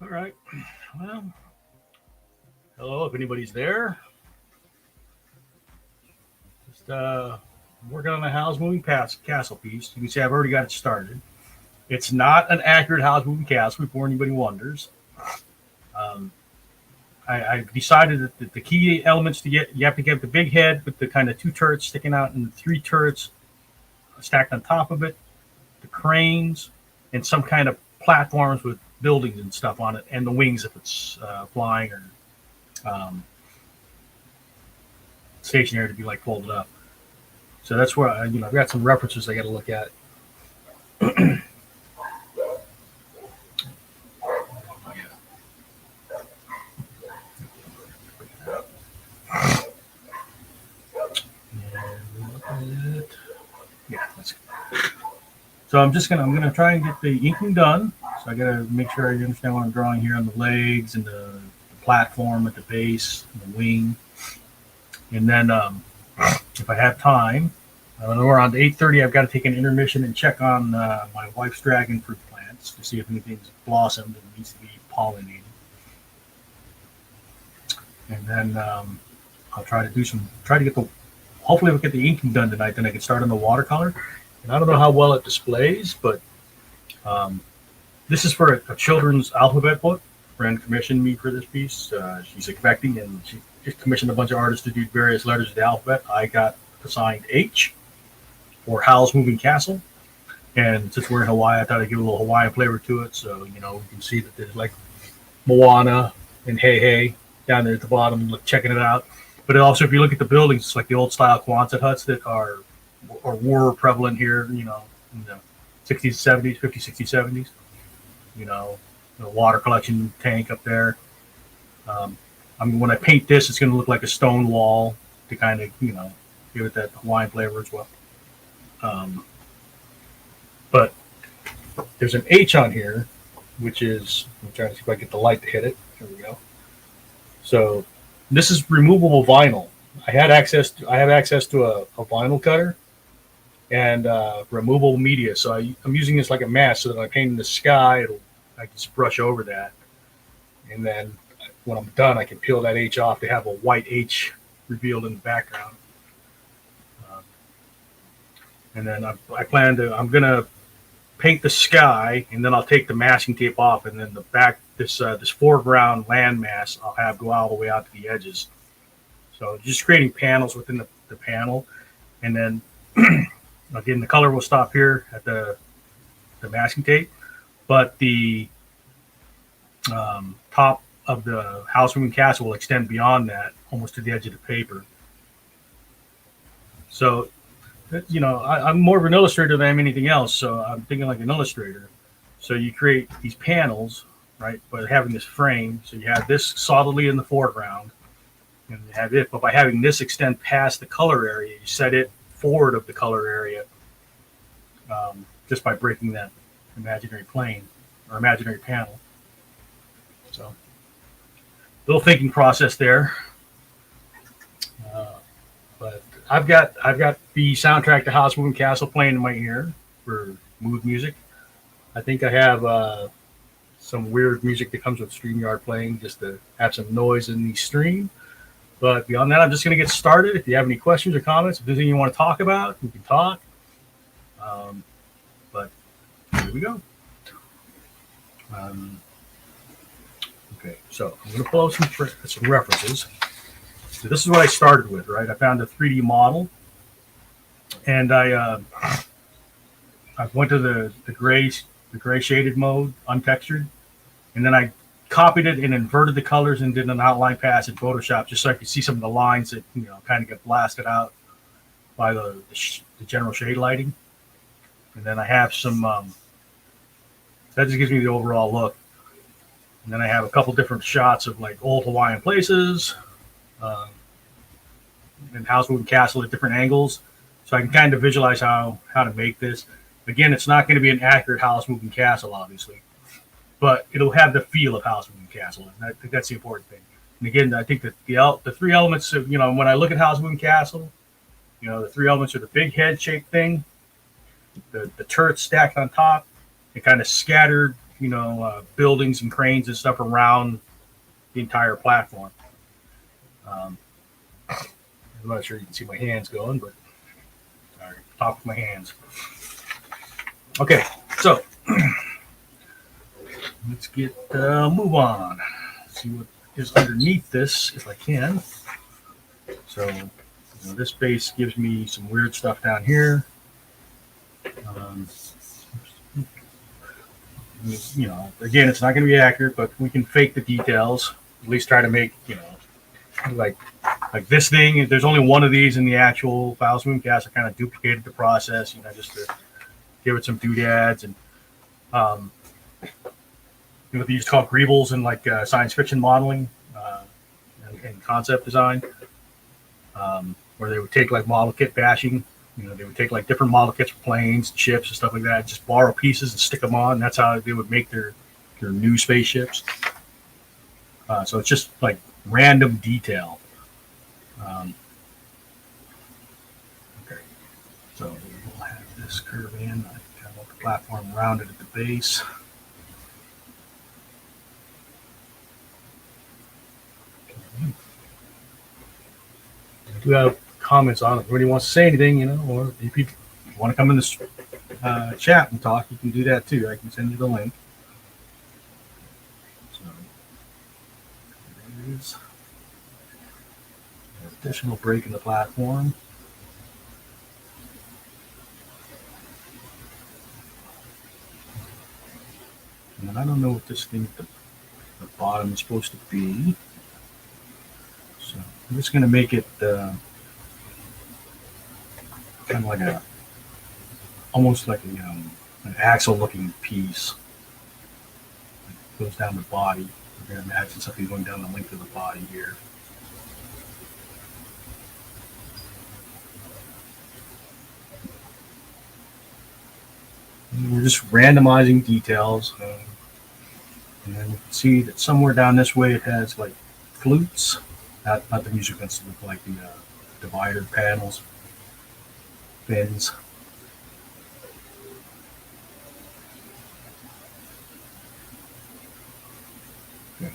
All right. Well, hello, if anybody's there. Just working on the house moving past castle piece. You can see I've already got it started. It's not an accurate house moving castle before anybody wonders. Um, I decided that the key elements to get, you have to get the big head with the kind of two turrets sticking out and three turrets stacked on top of it, the cranes, and some kind of platforms with buildings and stuff on it, and the wings if it's flying or um, stationary to be like folded up. So that's where I've got some references I got to look at. Yeah, that's good. So I'm gonna try and get the inking done. So I gotta make sure I understand what I'm drawing here on the legs and the platform at the base, and the wing, and then if I have time, when we're on 8:30, I've got to take an intermission and check on my wife's dragon fruit plants to see if anything's blossomed and needs to be pollinated. And then I'll try to get hopefully we'll get the inking done tonight. Then I can start on the watercolor. And I don't know how well it displays, but this is for a children's alphabet book. A friend commissioned me for this piece. She's expecting, and she just commissioned a bunch of artists to do various letters of the alphabet. I got assigned H for Howl's Moving Castle. And since we're in Hawaii, I thought I'd give a little Hawaiian flavor to it. So, we can see that there's like Moana and Hey Hey down there at the bottom, checking it out. But also, if you look at the buildings, it's like the old style Quonset huts that are or were prevalent here, in the 60s, 70s, 50s, 60s, 70s. The water collection tank up there. When I paint this, it's going to look like a stone wall to kind of, give it that Hawaiian flavor as well. But there's an H on here, which is, I'm trying to see if I get the light to hit it. There we go. So this is removable vinyl. I have access to a vinyl cutter and removable media. So I'm using this like a mask so that when I paint in the sky, I can just brush over that. And then when I'm done, I can peel that H off to have a white H revealed in the background. And then I'm going to paint the sky, and then I'll take the masking tape off, and then this foreground landmass I'll have go all the way out to the edges. So just creating panels within the panel. And then, again, the color will stop here at the masking tape, but the top of the house moving castle will extend beyond that, almost to the edge of the paper. So, I'm more of an illustrator than I'm anything else, so I'm thinking like an illustrator. So you create these panels, right, by having this frame. So you have this solidly in the foreground, and you have it, but by having this extend past the color area, you set it forward of the color area just by breaking that imaginary plane or imaginary panel. So, little thinking process there. But I've got the soundtrack to House Moving Castle playing in my ear for mood music. I think I have some weird music that comes with StreamYard playing just to have some noise in the stream. But beyond that, I'm just going to get started. If you have any questions or comments, if there's anything you want to talk about, we can talk. But here we go. Okay, so I'm going to pull out some references. So this is what I started with, right? I found a 3D model, and I went to the gray shaded mode, untextured, and then I copied it and inverted the colors and did an outline pass in Photoshop just so I could see some of the lines that kind of get blasted out by the general shade lighting. And then I have some that just gives me the overall look. And then I have a couple different shots of like old Hawaiian places. And house moving castle at different angles, so I can kind of visualize how to make this. Again, it's not going to be an accurate house moving castle, obviously, but it'll have the feel of house moving castle, and I think that's the important thing. And again, I think that the three elements of, when I look at house moving castle, the three elements are the big head shaped thing, the turrets stacked on top, and kind of scattered buildings and cranes and stuff around the entire platform. I'm not sure you can see my hands going, but all right, top of my hands. Okay, so let's move on. See what is underneath this, if I can. So this base gives me some weird stuff down here. Again, it's not going to be accurate, but we can fake the details. At least try to make, like this thing. There's only one of these in the actual file Simulcast. I kind of duplicated the process, just to give it some doodads and what they used to call greebles in like science fiction modeling and concept design, where they would take like model kit bashing. They would take like different model kits for planes, ships, and stuff like that. Just borrow pieces and stick them on. And that's how they would make their new spaceships. So it's just like random detail. Okay, so we'll have this curve in. I kind of want the platform rounded at the base. Okay. I do have comments on it. If anybody wants to say anything, or if you want to come in this chat and talk, you can do that too. I can send you the link. So there is an additional break in the platform. And I don't know what this thing at the bottom is supposed to be. So I'm just going to make it kind of like almost like an axle-looking piece. It goes down the body. We're going to imagine something going down the length of the body here. And we're just randomizing details. And then you can see that somewhere down this way it has like flutes. Not the music instrument, like the divider panels. Fins. Okay.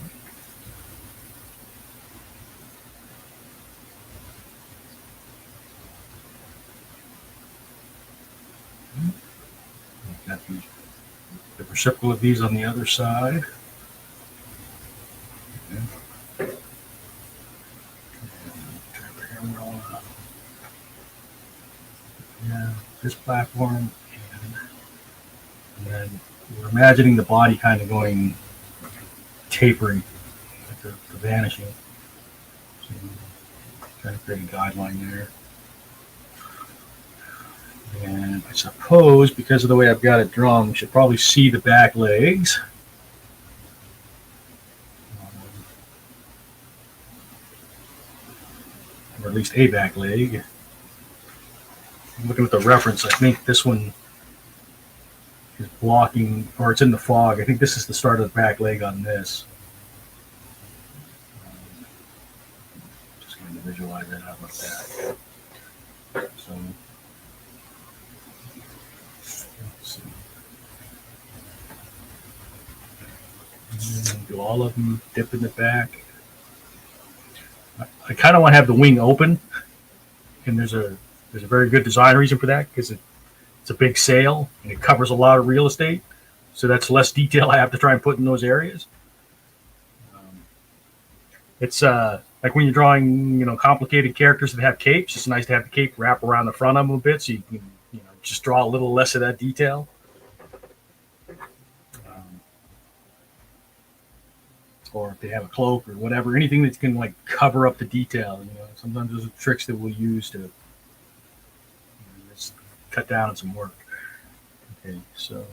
Got the reciprocal of these on the other side. Okay. Yeah, this platform, and then we're imagining the body kind of going tapering, like the vanishing. So trying to create a guideline there. And I suppose because of the way I've got it drawn, we should probably see the back legs. Or at least a back leg. I'm looking at the reference. I think this one is blocking, or it's in the fog. I think this is the start of the back leg on this. Just going to visualize that out like that. So let's see. Do all of them dip in the back? I kind of want to have the wing open, and there's a very good design reason for that, because it's a big sail and it covers a lot of real estate, so that's less detail I have to try and put in those areas. It's like when you're drawing complicated characters that have capes, it's nice to have the cape wrap around the front of them a bit, so you can just draw a little less of that detail. Or if they have a cloak or whatever, anything that can like cover up the detail. Sometimes those are tricks that we'll use to just cut down on some work. Okay, so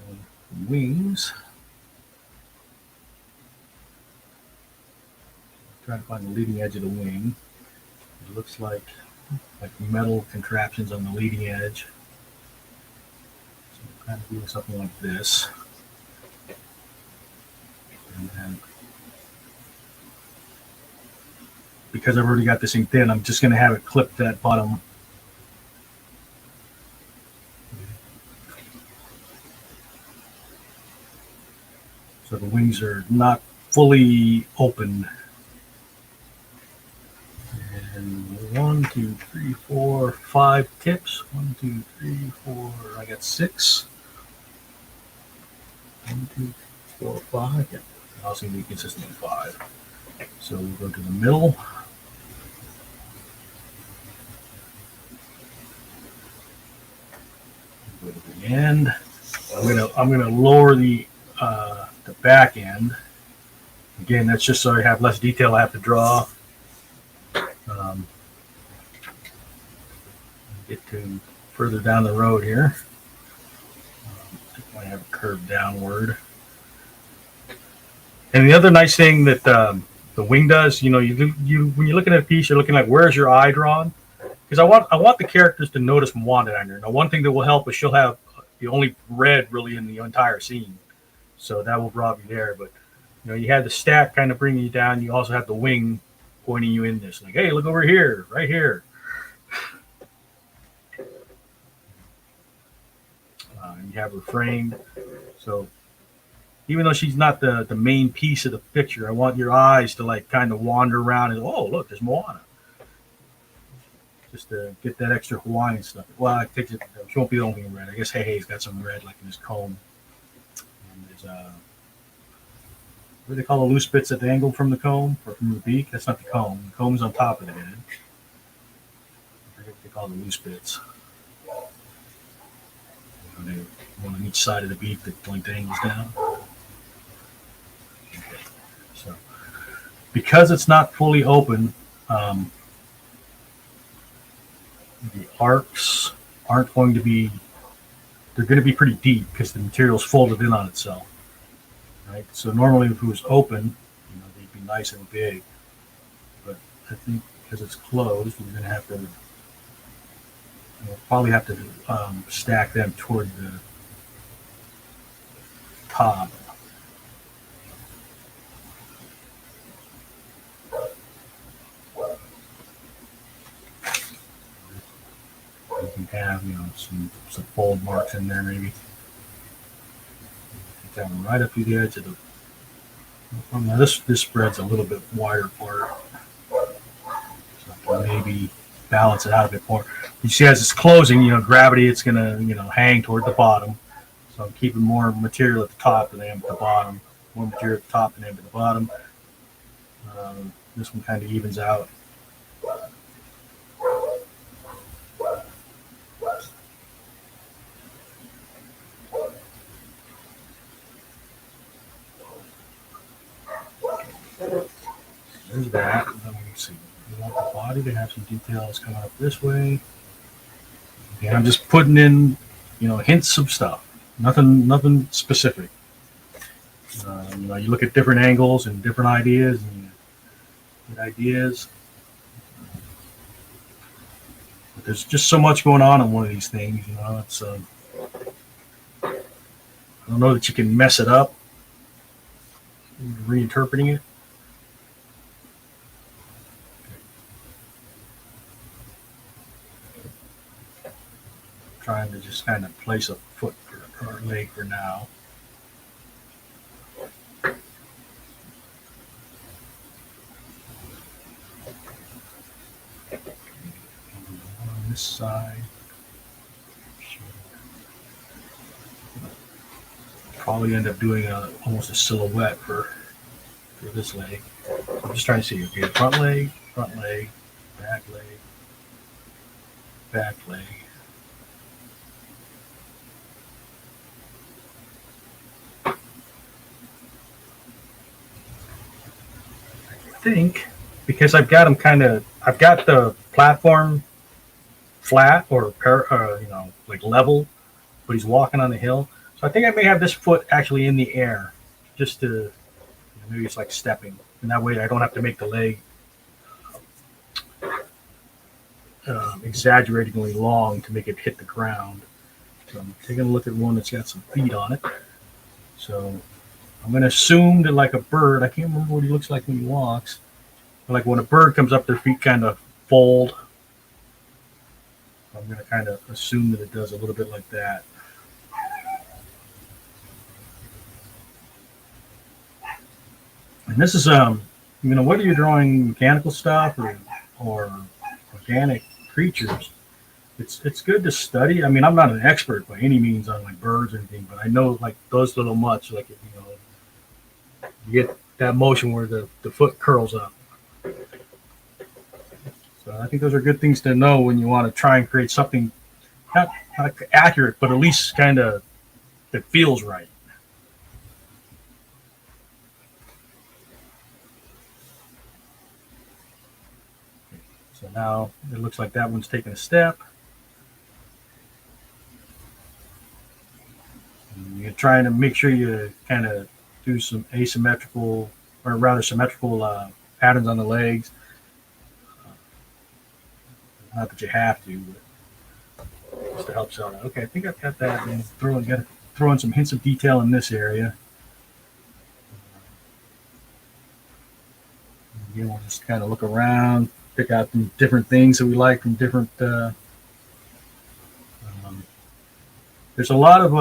wings. Trying to find the leading edge of the wing. It looks like metal contraptions on the leading edge. So I'm kind of doing something like this. And then, because I've already got this thing thin, I'm just going to have it clip that bottom. So the wings are not fully open. And 1, 2, 3, 4, 5 tips. 1, 2, 3, 4. I got 6. 1, 2, 4, 5. Yeah, I'll seem to be consistent with 5. So we'll go to the middle. Go to the end. I'm gonna lower the back end. Again, that's just so I have less detail I have to draw. Get to further down the road here. I have it curved downward. And the other nice thing that the wing does, you when you're looking at a piece, you're looking like where's your eye drawn? Because I want the characters to notice Wanda down there. Now, one thing that will help is she'll have the only red really in the entire scene, so that will rob you there. But you had the stack kind of bringing you down. You also have the wing pointing you in this, like, hey, look over here, right here. You have her framed, so even though she's not the main piece of the picture, I want your eyes to like kind of wander around and oh look, there's Moana. Just to get that extra Hawaiian stuff. Well, she won't be the only thing in red. I guess Hei's got some red like in his comb. And there's what do they call the loose bits at the angle from the comb or from the beak? That's not the comb. The comb's on top of the head. I think they call the loose bits. One on each side of the beak that point the angles down. Okay. So, because it's not fully open, the arcs aren't going to be. They're going to be pretty deep because the material's folded in on itself. Right. So normally, if it was open, they'd be nice and big. But I think because it's closed, we're going to have to. We'll probably have to stack them toward the top. You can have, some fold marks in there maybe. Get that one right up to the edge of the. Now this spread's a little bit wider part, so I can maybe balance it out a bit more. You see, as it's closing, gravity, it's gonna, hang toward the bottom. So I'm keeping more material at the top than I am at the bottom. More material at the top than I am at the bottom. This one kind of evens out. There's that. Let me see. We want the body to have some details coming up this way. And I'm just putting in, hints of stuff. Nothing specific. You look at different angles and different ideas and get ideas. But there's just so much going on in one of these things. It's I don't know that you can mess it up. Reinterpreting it. Trying to just kind of place a foot or a leg for now. On this side. Probably end up doing almost a silhouette for this leg. So I'm just trying to see, okay, front leg, back leg, back leg. I think because I've got the platform flat or like level, but he's walking on the hill. So I think I may have this foot actually in the air, just to maybe it's like stepping, and that way I don't have to make the leg exaggeratingly long to make it hit the ground. So I'm taking a look at one that's got some feet on it. So I'm going to assume that like a bird, I can't remember what he looks like when he walks, but like when a bird comes up, their feet kind of fold. I'm going to kind of assume that it does a little bit like that. this is whether you're drawing mechanical stuff or organic creatures, it's good to study. I mean, I'm not an expert by any means on like birds or anything, but I know like those little mutts, like you get that motion where the foot curls up. So I think those are good things to know when you want to try and create something not accurate, but at least kind of that feels right. So now it looks like that one's taking a step. And you're trying to make sure you kind of do some asymmetrical, or rather symmetrical patterns on the legs. Not that you have to, but just to help out. Okay, I think I've got that. And throw in some hints of detail in this area. Again, we'll just kind of look around, pick out some different things that we like from different. There's a lot of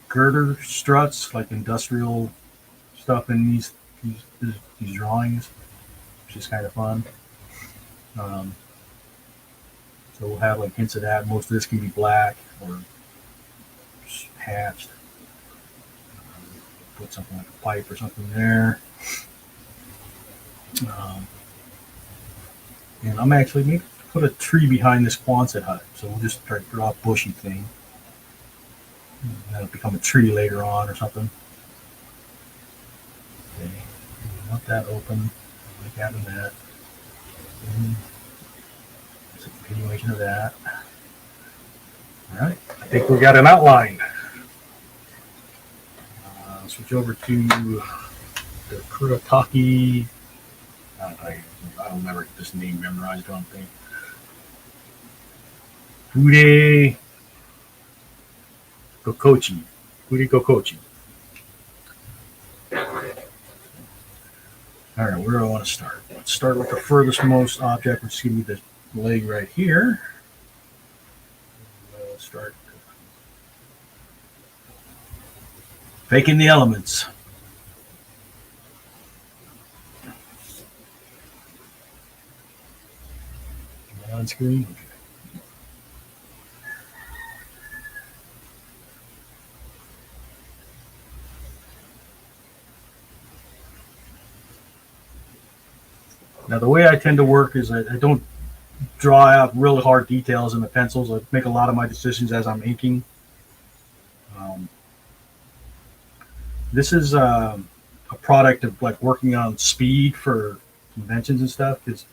girder struts, like industrial stuff in these drawings, which is kind of fun. So we'll have like hints of that. Most of this can be black or hatched. Put something like a pipe or something there. And I'm actually maybe put a tree behind this Quonset hut. So we'll just try to draw a bushy thing. And that'll become a tree later on or something. Okay. We want that open. Like having that. And it's a continuation of that. All right. I think we got an outline. Switch over to the Kurataki. I don't never get this name memorized, I don't think. Fude Gokochi. Fude Gokochi. All right, where do I want to start? Let's start with the furthest most object, which is going to be the leg right here. We'll start faking the elements. On screen. Okay. Now the way I tend to work is I don't draw out really hard details in the pencils. I make a lot of my decisions as I'm inking. This is a product of like working on speed for conventions and stuff, because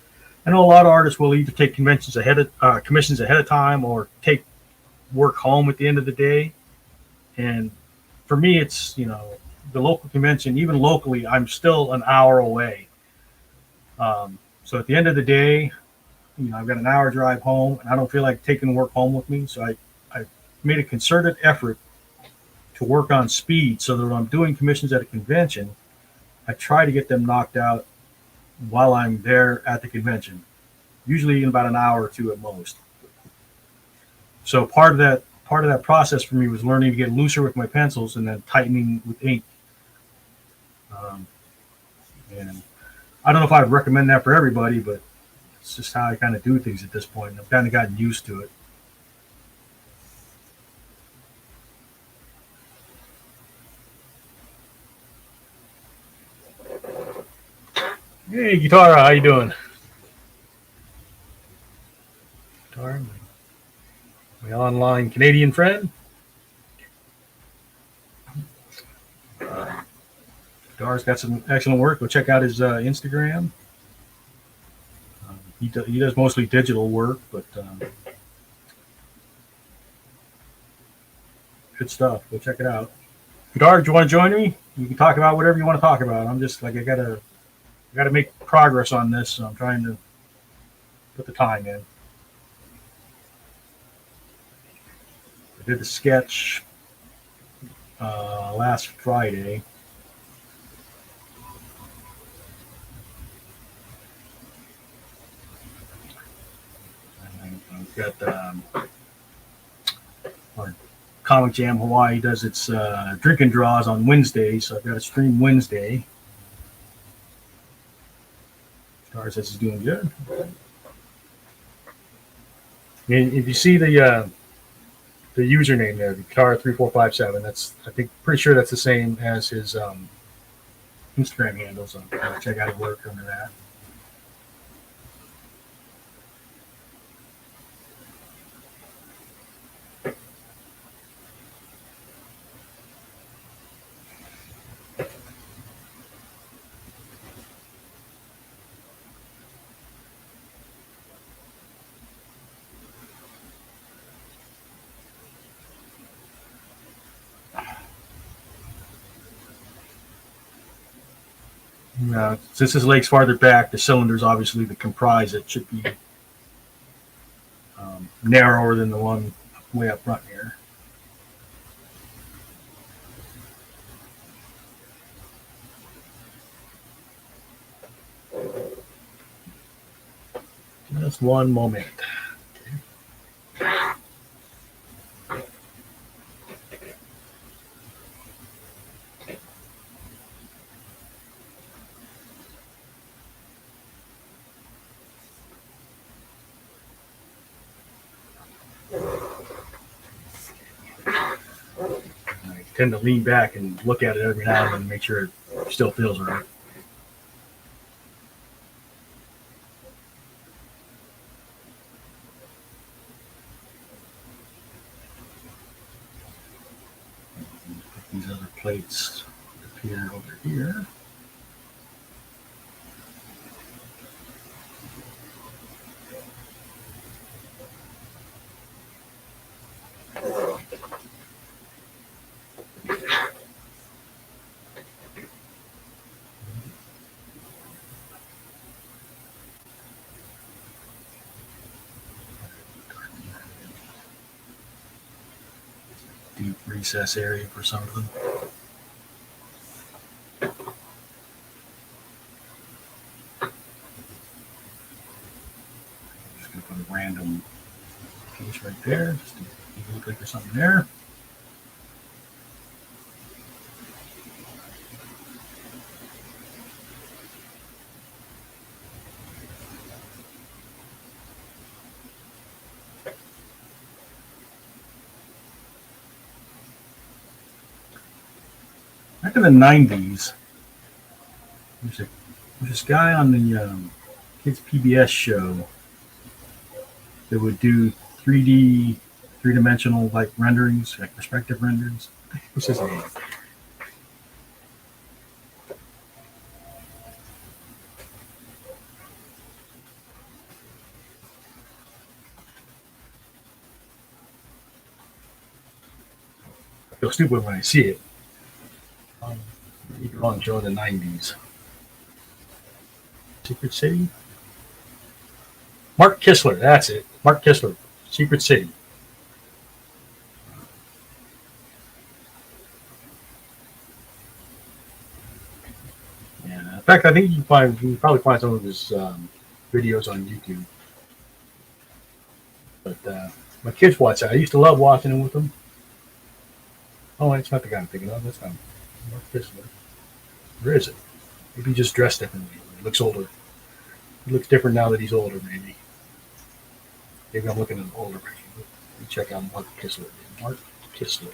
I know a lot of artists will either take commissions ahead of time or take work home at the end of the day. And for me, it's the local convention. Even locally, I'm still an hour away. So at the end of the day, I've got an hour drive home, and I don't feel like taking work home with me. So I made a concerted effort to work on speed, so that when I'm doing commissions at a convention, I try to get them knocked out while I'm there at the convention, usually in about an hour or two at most. So part of that process for me was learning to get looser with my pencils and then tightening with ink. And I don't know if I'd recommend that for everybody, but it's just how I kind of do things at this point. I've kind of gotten used to it. Hey, Guitarra, how you doing? Guitarra, my online Canadian friend. Guitarra's got some excellent work. Go check out his Instagram. He does mostly digital work, but good stuff. Go check it out. Guitar, do you want to join me? You can talk about whatever you want to talk about. I'm just like I gotta make progress on this, so I'm trying to put the time in. I did the sketch last Friday. And I've got our Comic Jam Hawaii does its drinking draws on Wednesday, so I've got a stream Wednesday. Star says he's doing good. And if you see the username there, the Guitar3457, that's pretty sure that's the same as his Instagram handle. So check out his work under that. Since this lake's farther back, the cylinders obviously that comprise it should be narrower than the one way up front here. Just one moment. I tend to lean back and look at it every now and then and make sure it still feels right. Put these other plates appear over here. Deep recess area for some of them. Just going to put a random piece right there, just to make it look like there's something there. Back in the 90s, there's this guy on the kids PBS show that would do 3D-dimensional like renderings, like perspective renderings. What's his name? I feel stupid when I see it. You can show the 90s. Secret City? Mark Kistler, that's it. Mark Kistler, Secret City. Yeah, in fact, I think you can probably find some of his videos on YouTube. But my kids watch that. I used to love watching it with them. Oh, it's not the guy I'm thinking of. That's not Mark Kistler. Where is it? Maybe he just dressed differently. He looks older. He looks different now that he's older, maybe. Maybe I'm looking at an older version. Let me check out Mark Kistler. Mark Kistler.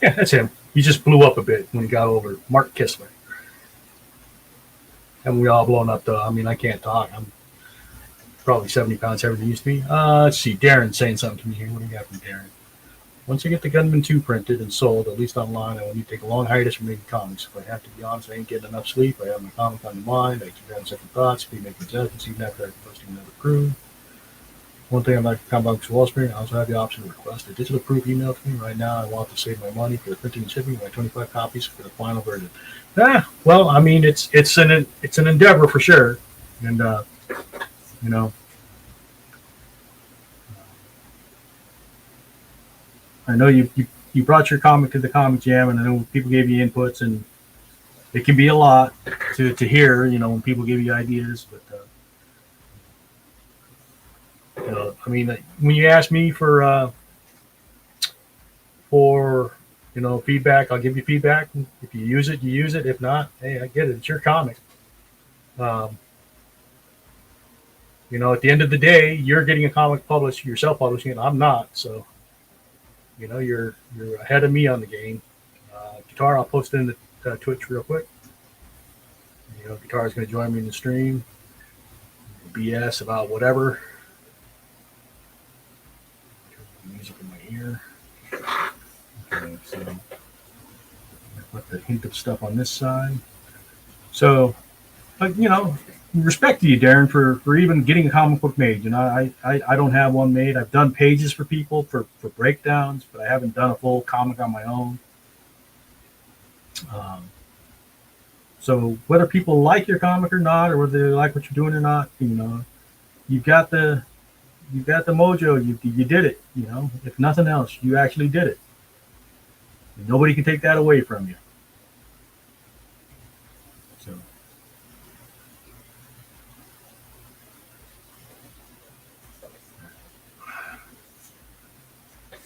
Yeah, that's him. He just blew up a bit when he got older. Mark Kistler. And we all blown up, though. I mean, I can't talk. I'm probably 70 pounds heavier than I used to be. Let's see. Darren's saying something to me here. What do we got from Darren? Once I get the Gunman 2 printed and sold, at least online, I will need to take a long hiatus from making comics. If I have to be honest, I ain't getting enough sleep. I have my comic on the mind. I keep having second thoughts. Keep making judgments even after I'm posting another proof. One thing I'd like to come back to Wall Street, I also have the option to request a digital proof emailed to me. Right now, I want to save my money for the printing and shipping, my 25 copies for the final version. Well, I mean, it's an endeavor for sure. And, you know, I know you brought your comic to the Comic Jam, and I know people gave you inputs, and it can be a lot to hear, you know, when people give you ideas. But I mean, when you ask me for feedback, I'll give you feedback. If you use it, you use it. If not, hey, I get it. It's your comic. Um, at the end of the day, you're getting a comic published, you're self-publishing it. I'm not, so you're ahead of me on the game. Guitar, I'll post it in the Twitch real quick. Guitar is going to join me in the stream. BS about whatever. Music in my ear. Okay, so I put the hint of stuff on this side. So, but respect to you, Darren, for even getting a comic book made. I don't have one made. I've done pages for people for breakdowns, but I haven't done a full comic on my own. So whether people like your comic or not, or whether they like what you're doing or not, you've got the mojo. You did it. If nothing else, you actually did it. And nobody can take that away from you. So.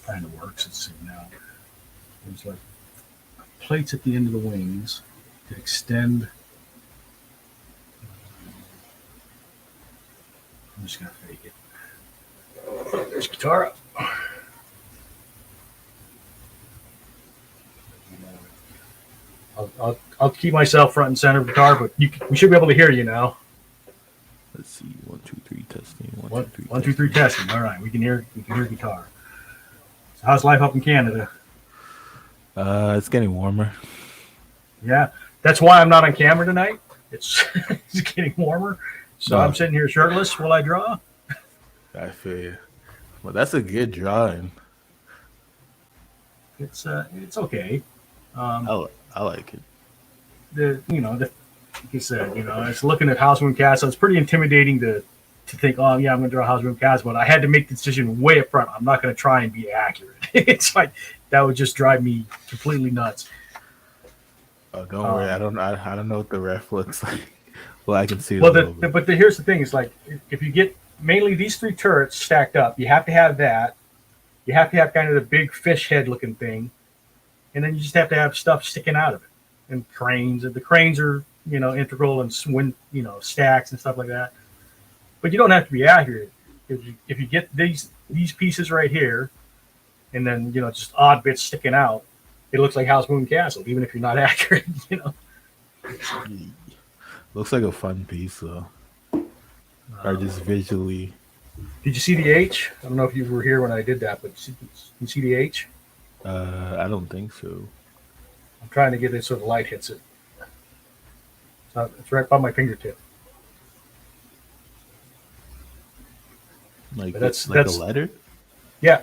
Kind of works. Let's see now. There's like plates at the end of the wings to extend. I'm just gonna fake it. There's guitar up. I'll keep myself front and center of the guitar, but we should be able to hear you now. Let's see. 1, 2, 3 testing. 1, 2, 3 testing. All right, we can hear guitar. So how's life up in Canada? It's getting warmer. Yeah, that's why I'm not on camera tonight. It's getting warmer, so I'm sitting here shirtless while I draw. I feel you. Well, that's a good drawing. It's okay. I like it. Like you said, it's looking at House Moon Castle. It's pretty intimidating to think, oh yeah, I'm going to draw House Moon Castle, but I had to make the decision way up front. I'm not going to try and be accurate. It's like that would just drive me completely nuts. Oh, don't worry. I don't know what the ref looks like. Well, I can see. Well, here's the thing: is like if you get mainly these 3 turrets stacked up, you have to have that. You have to have kind of the big fish head looking thing, and then you just have to have stuff sticking out of it, and cranes. And the cranes are integral and stacks and stuff like that. But you don't have to be accurate. If you get these pieces right here, and then just odd bits sticking out, it looks like House Moon Castle, even if you're not accurate. Looks like a fun piece though, or just visually. Did you see the H? I don't know if you were here when I did that, but you see the H? I don't think so. I'm trying to get it so the light hits it. It's right by my fingertip. Like that's a letter? Yeah.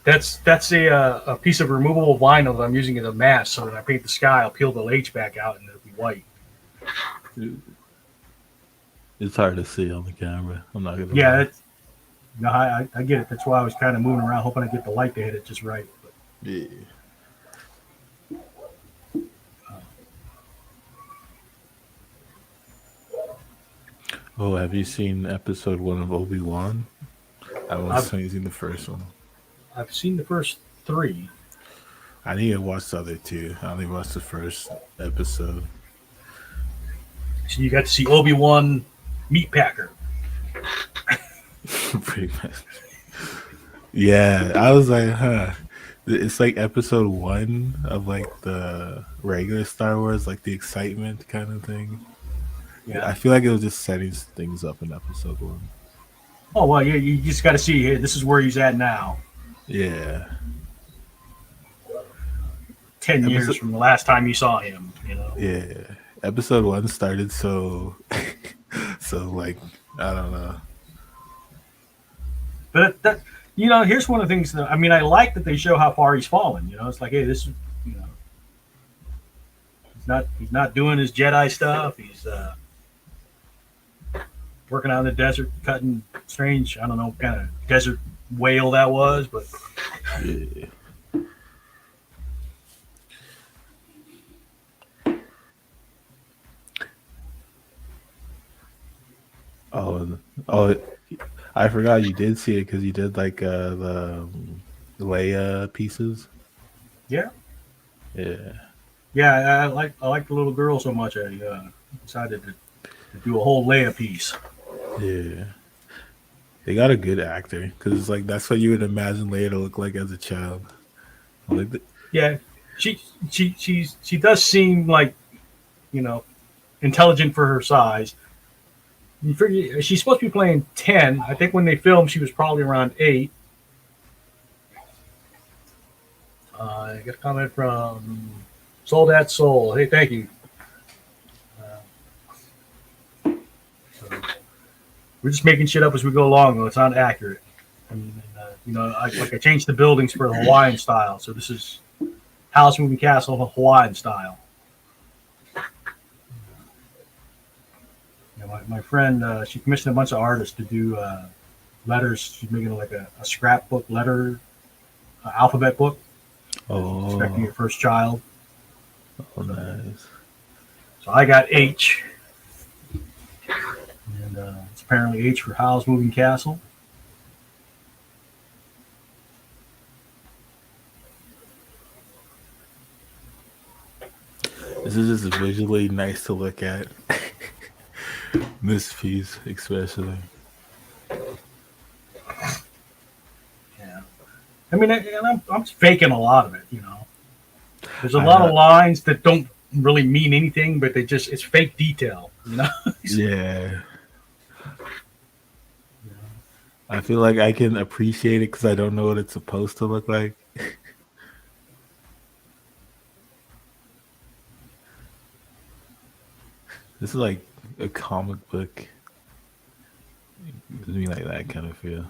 That's a piece of removable vinyl that I'm using as a mask, so when I paint the sky, I'll peel the H back out and it'll be white. It's hard to see on the camera. I'm not gonna. Yeah, I get it. That's why I was kind of moving around, hoping I get the light to hit it just right. But. Yeah. Oh, have you seen episode 1 of Obi-Wan? I've seen the first one. I've seen the first 3. I need to watch the other 2. I only watched the first episode. So you got to see Obi-Wan Meat Packer. Pretty much. Yeah, I was like, huh. It's like episode 1 of like the regular Star Wars, like the excitement kind of thing. Yeah, I feel like it was just setting things up in episode 1. Oh well, yeah, you just got to see. Hey, this is where he's at now. Yeah. 10 years from the last time you saw him. Yeah. Episode 1 started so like I don't know. But that here's one of the things that I like that they show how far he's fallen. It's like, hey, this is he's not doing his Jedi stuff. He's working out in the desert, cutting strange, I don't know, kind of desert whale that was, but yeah. I forgot you did see it because you did like the Leia pieces. Yeah, Yeah, yeah. I like the little girl so much. I decided to do a whole Leia piece. yeah. They got a good actor because it's like that's what you would imagine Leia to look like as a child. Like, Yeah, she does seem like you know intelligent for her size. She's supposed to be playing 10. I think when they filmed, she was probably around 8. I got a comment from Soul That Soul. Hey, thank you. So we're just making shit up as we go along, though. It's not accurate. And, I changed the buildings for the Hawaiian style. So this is House Moving Castle, Hawaiian style. My friend, she commissioned a bunch of artists to do letters. She's making like a scrapbook letter, alphabet book. Expecting your oh, first child. oh, So, nice. so I got H, and it's apparently H for Howl's Moving Castle. This is just visually nice to look at. This piece, especially. Yeah, I mean, I'm faking a lot of it. There's a I lot of know. lines that don't really mean anything, but it's fake detail. Yeah. I feel like I can appreciate it because I don't know what it's supposed to look like. This is like a comic book. Gives me like that kind of feel.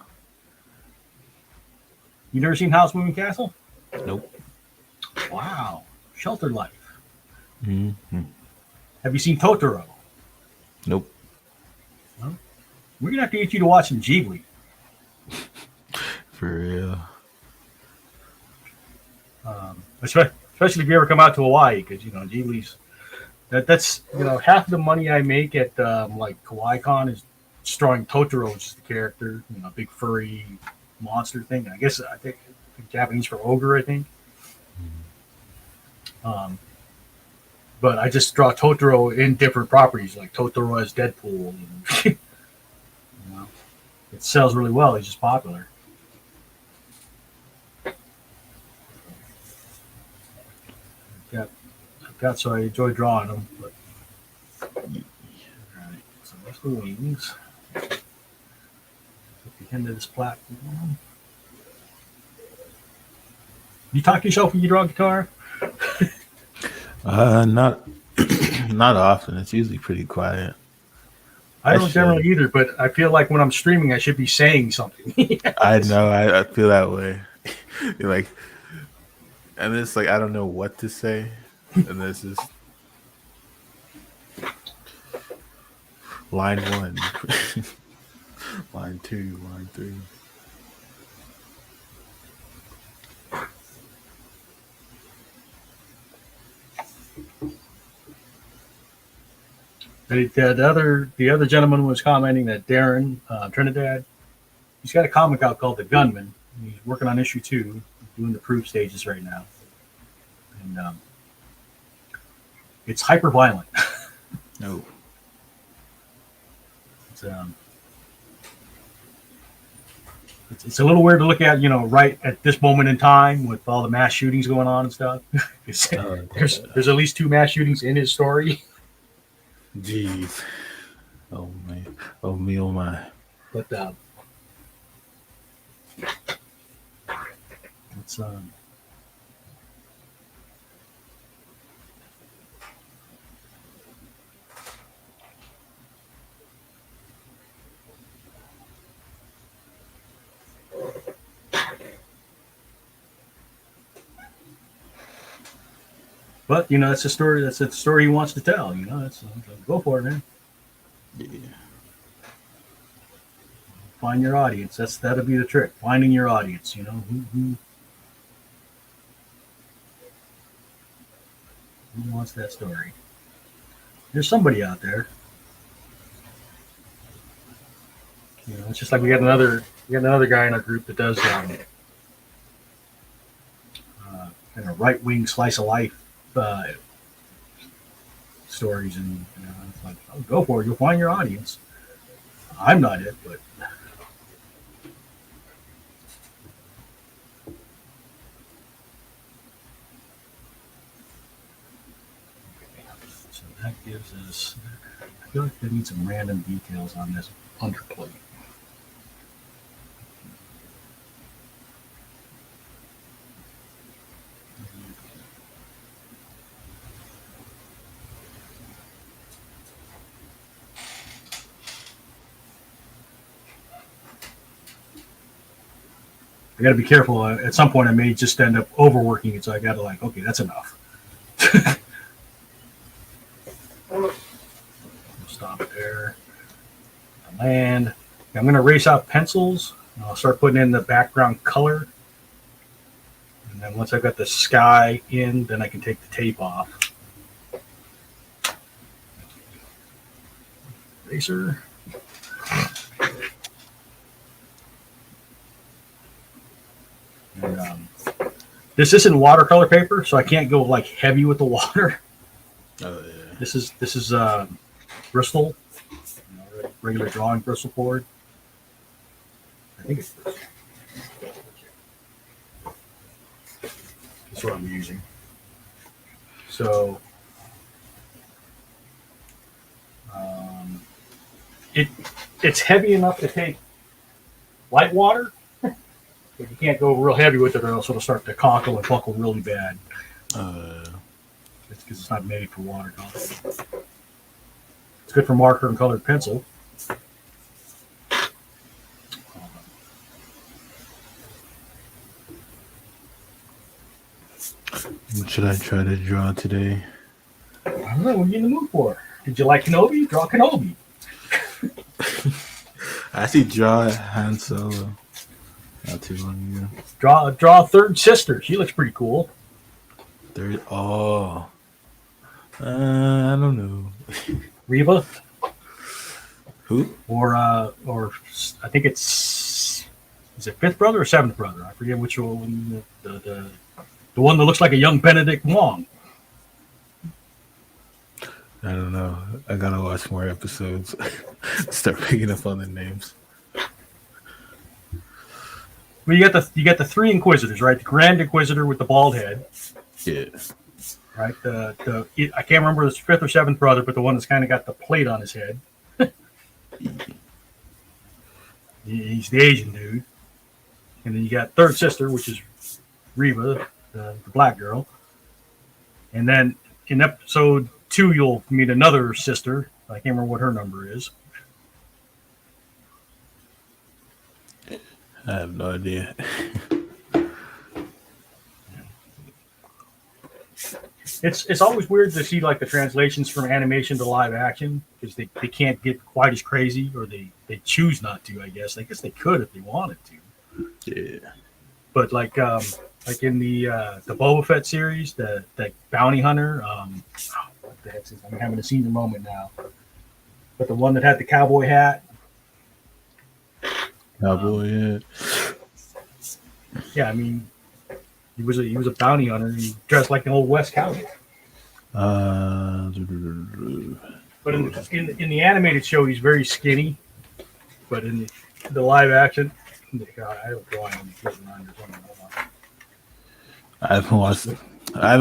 You never seen Howl's Moving Castle? Nope. Wow, Shelter Life. Mm-hmm. Have you seen Totoro? Nope. No? We're gonna have to get you to watch some Ghibli. For real. Especially if you ever come out to Hawaii, because Ghibli's that's half the money I make at like Kawaii is drawing Totoro, which is the character, big furry monster thing. I think Japanese for ogre, I think. Um, but I just draw Totoro in different properties, like Totoro as Deadpool. You know, it sells really well. He's just popular. Got so I enjoy drawing them. But all right, so that's the wings. At the end of this platform. You talk to yourself when you draw guitar? Not not often. It's usually pretty quiet. I I don't generally should. either, but I feel like when I'm streaming, I should be saying something. I know. I feel that way. You're like, and it's like I don't know what to say, and this is line one, line two, line three. The other gentleman was commenting that Darren Trinidad, he's got a comic out called The Gunman. He's working on issue 2, doing the proof stages right now, and it's hyper violent. No. It's, it's a little weird to look at, right at this moment in time with all the mass shootings going on and stuff. There's at least 2 mass shootings in his story. Jeez. Oh man. Oh me. Oh my. But it's but that's a story. That's a story he wants to tell. That's go for it, man. Yeah. Find your audience. That'll be the trick. Finding your audience. Who wants that story? There's somebody out there. It's just like we got another guy in our group that does right wing slice of life stories, and it's like, oh, go for it. You'll find your audience. I'm not it, but. So that gives us. I feel like they need some random details on this underplate. I got to be careful. At some point, I may just end up overworking it, so I got to okay, that's enough. Stop it there. Land. I'm going to erase out pencils. And I'll start putting in the background color. And then once I've got the sky in, then I can take the tape off. Eraser. And, this isn't watercolor paper, so I can't go heavy with the water. Oh yeah. This is Bristol, regular drawing Bristol board. I think it's Bristol. That's what I'm using. So it's heavy enough to take light water, but you can't go real heavy with it, or else it'll start to cockle and buckle really bad. It's because it's not made for watercolor. It's good for marker and colored pencil. What should I try to draw today? I don't know. What are you in the mood for? Did you like Kenobi? Draw Kenobi. I actually draw Han Solo not too long ago. Draw third sister. She looks pretty cool. Third. Oh. I don't know. Reva? Who? Or I think is it fifth brother or seventh brother? I forget which one. The one that looks like a young Benedict Wong. I don't know. I gotta watch more episodes. Start picking up on the names. Well, you got the three Inquisitors, right? The Grand Inquisitor with the bald head. Yeah. Right. I can't remember his fifth or seventh brother, but the one that's kind of got the plate on his head. He's the Asian dude. And then you got third sister, which is Reva, the black girl. And then in episode 2, you'll meet another sister. I can't remember what her number is. I have no idea. It's always weird to see the translations from animation to live action, because they can't get quite as crazy, or they choose not to, I guess. I guess they could if they wanted to. Yeah. But like in the Boba Fett series, the bounty hunter, what the heck is, I'm having a senior moment now. But the one that had the cowboy hat. Cowboy hat. Yeah, I mean, he was a bounty hunter. He dressed like an old West cowboy. But in the animated show, he's very skinny. But in the live action, God, I have a drawing on the under something. I haven't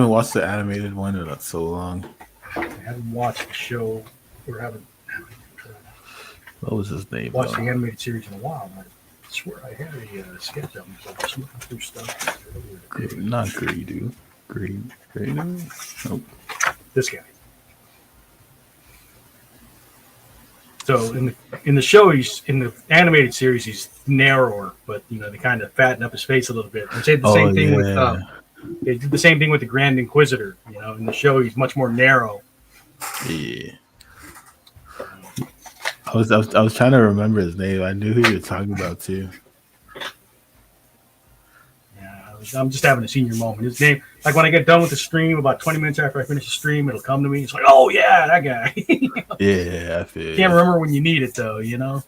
watched the animated one in so long. I haven't watched the show, or haven't. What was his name? Watched the animated series in a while. But I swear I had a sketch of him. So I was looking through stuff. Not Greedo. Greedo? Nope. This guy. So in the show, he's in the animated series, he's narrower, but they kind of fatten up his face a little bit. They did the same thing with they did the same thing with the Grand Inquisitor. In the show, he's much more narrow. Yeah. I was trying to remember his name. I knew who you were talking about too. Yeah, I'm just having a senior moment. His name, like when I get done with the stream, about 20 minutes after I finish the stream, it'll come to me. It's like, oh yeah, that guy. Yeah, I feel. Can't remember when you need it though, Yeah.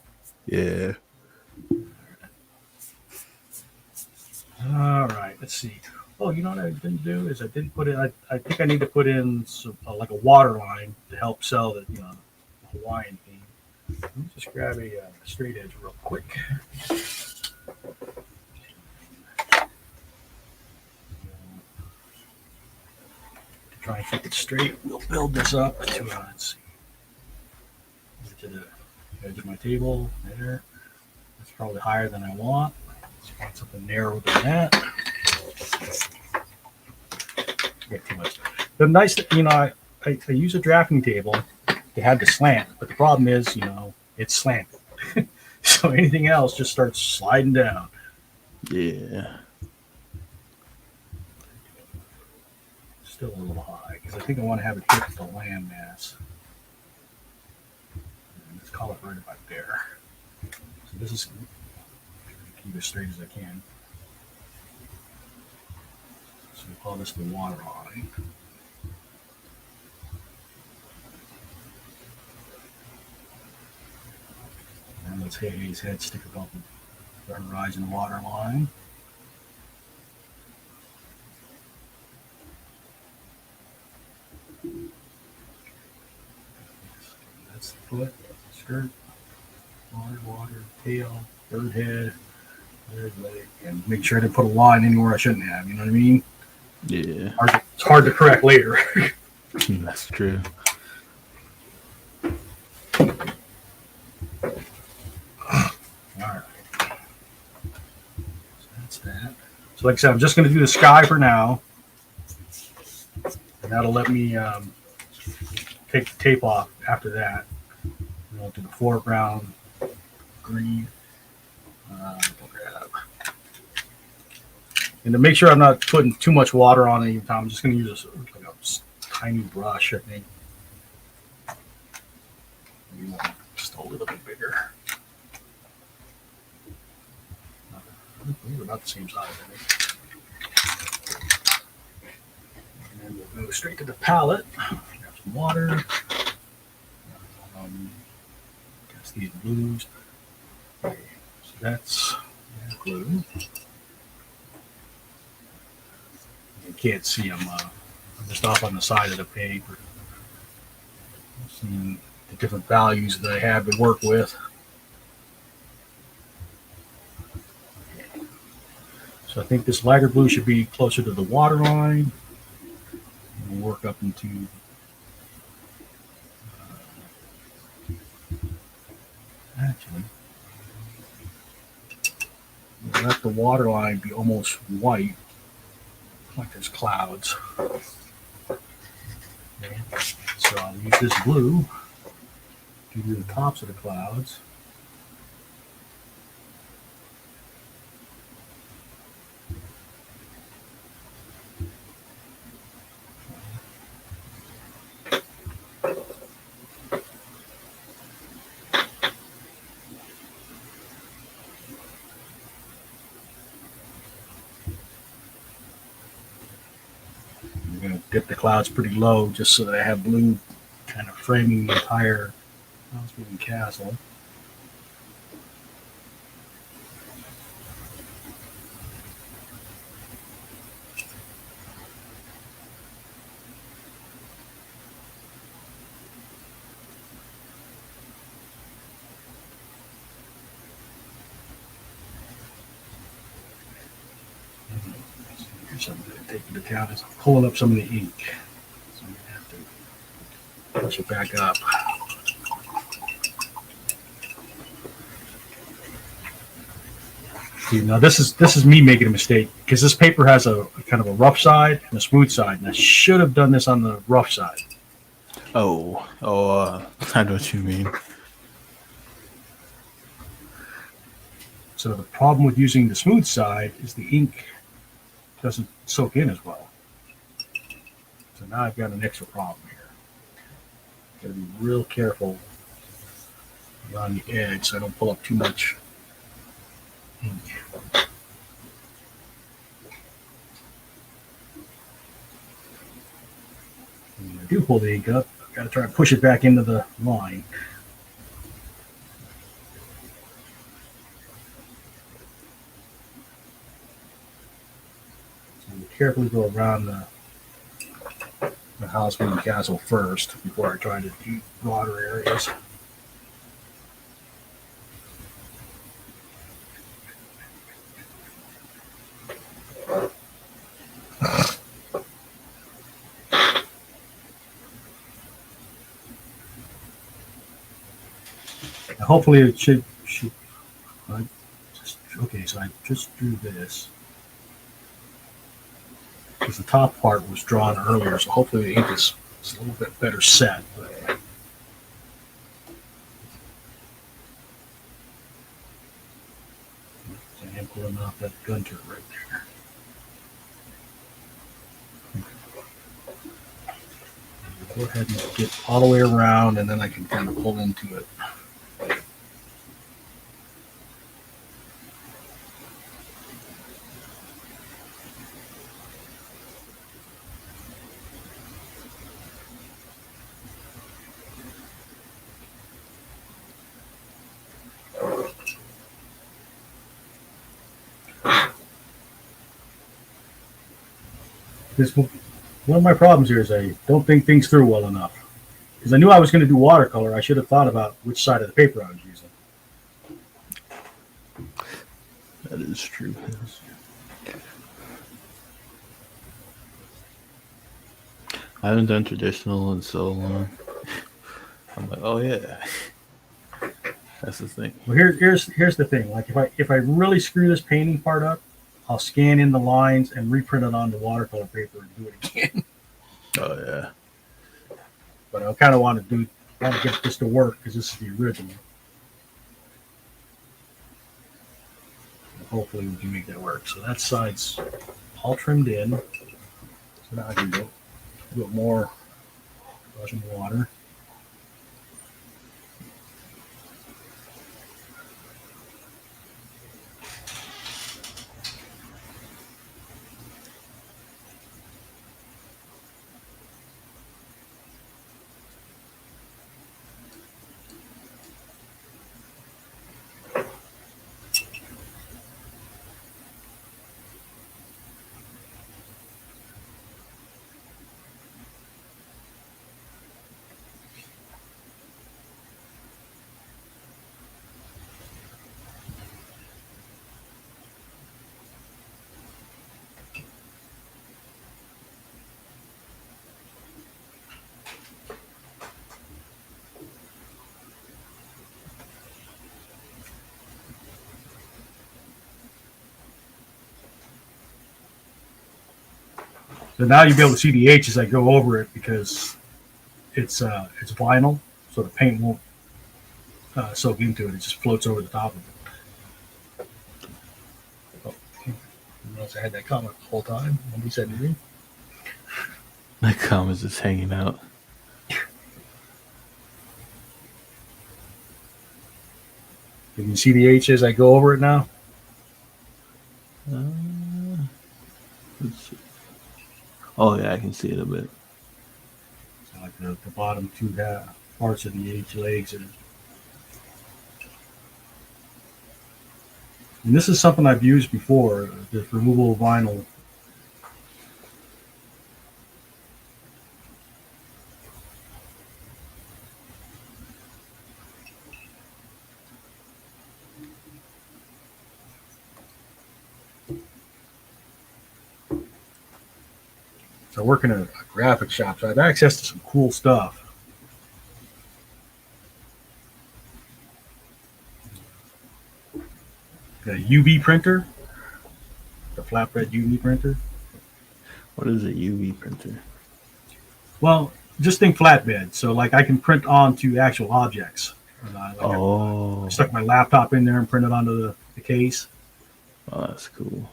All right, let's see. Oh, you know what I didn't do is I didn't put in. I think I need to put in some, like a water line to help sell the Hawaiian theme. Let me just grab a straight edge real quick. To try and keep it straight, we'll build this up to let's see, to the edge of my table there. That's probably higher than I want. Let's find something narrower than that. Get too much. The nice, I use a drafting table to have the slant, but the problem is, it's slanted. So anything else just starts sliding down. Yeah. Still a little high because I think I want to have it hit the land mass. Let's call it right about there. So this is keep it as straight as I can. So we'll call this the water line. And let's hit his head stick above the horizon water line. That's the foot, skirt, water, tail, bird head, bird leg, and make sure I didn't put a line anywhere I shouldn't have. You know what I mean? Yeah. It's hard to correct later. That's true. Alright. So that's that. So like I said, I'm just going to do the sky for now. And that'll let me take the tape off after that. Do the foreground, green. And to make sure I'm not putting too much water on it any time, I'm just going to use like a tiny brush, I think. Maybe just a little bit bigger. We're about the same size, I think. And then we'll go straight to the palette. Grab some water. That's these blues. Okay, so that's blue. You can't see them. I'm just off on the side of the paper. Seeing the different values that I have to work with. So I think this lighter blue should be closer to the water line. And we'll work up into actually we'll let the water line be almost white, like there's clouds. Okay. So I'll use this blue to do the tops of the clouds. I'm going to dip the clouds pretty low just so that I have blue kind of framing the entire house-moving castle. Here's something to take into account is I'm pulling up some of the ink. So I'm going to have to push it back up. Now this is me making a mistake because this paper has a kind of a rough side and a smooth side, and I should have done this on the rough side. I know what you mean. So the problem with using the smooth side is the ink doesn't soak in as well. So now I've got an extra problem here. Got to be real careful on the edge so I don't pull up too much ink. When I do pull the ink up, I've got to try and push it back into the line. carefully go around the house and castle first before I try to do broader areas. Hopefully it should okay, so I just drew this because the top part was drawn earlier, so hopefully the ink is a little bit better set. But I am pulling off that gun turret right there. Go ahead and get all the way around, and then I can kind of pull into it. One of my problems here is I don't think things through well enough. Because I knew I was going to do watercolor, I should have thought about which side of the paper I was using. That is true. I haven't done traditional in so long. I'm like, oh yeah, that's the thing. Well, here's the thing. Like if I really screw this painting part up, I'll scan in the lines and reprint it on the watercolor paper and do it again. Oh yeah. But I kind of want to get this to work because this is the original. Hopefully we can make that work. So that side's all trimmed in. So now I can go a little more Russian water. So now you'll be able to see the H as I go over it because it's vinyl, so the paint won't soak into it. It just floats over the top of it. Oh, I realized I had that comment the whole time. Nobody said anything. That comment's just hanging out. Can you see the H as I go over it now? Let's see. Oh yeah, I can see it a bit. So like the bottom two parts of the H legs. And this is something I've used before, the removable vinyl. So I work in a graphic shop, so I have access to some cool stuff. The UV printer, the flatbed UV printer. What is a UV printer? Well, just think flatbed. So like I can print onto actual objects. I stuck my laptop in there and printed onto the case. Oh, that's cool.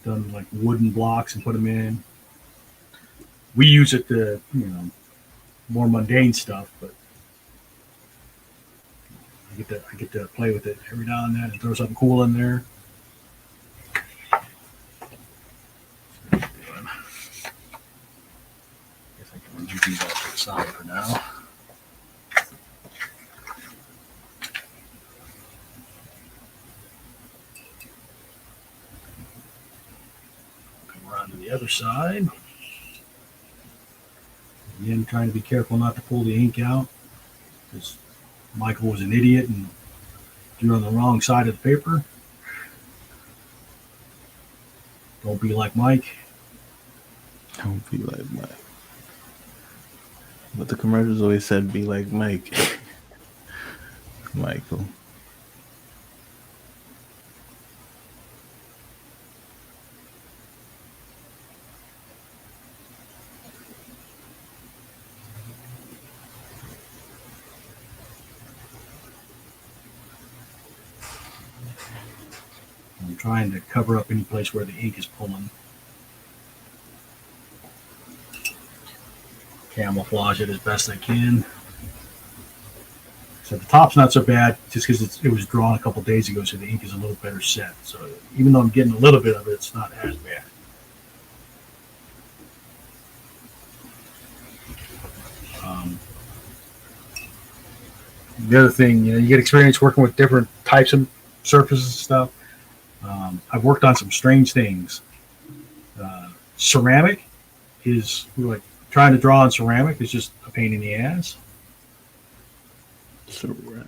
Done like wooden blocks and put them in. We use it to, more mundane stuff, but I get to play with it every now and then and throw something cool in there. Guess I can move these off to the side for now. the other side. Again, trying to be careful not to pull the ink out, because Michael was an idiot and drew on the wrong side of the paper. Don't be like Mike. Don't be like Mike. But the commercials always said, "Be like Mike." Michael. I'm trying to cover up any place where the ink is pulling. Camouflage it as best I can. So the top's not so bad, just because it was drawn a couple days ago, so the ink is a little better set. So even though I'm getting a little bit of it, it's not as bad. The other thing, you get experience working with different types of surfaces and stuff. I've worked on some strange things. Ceramic is like trying to draw on ceramic is just a pain in the ass. Ceramic.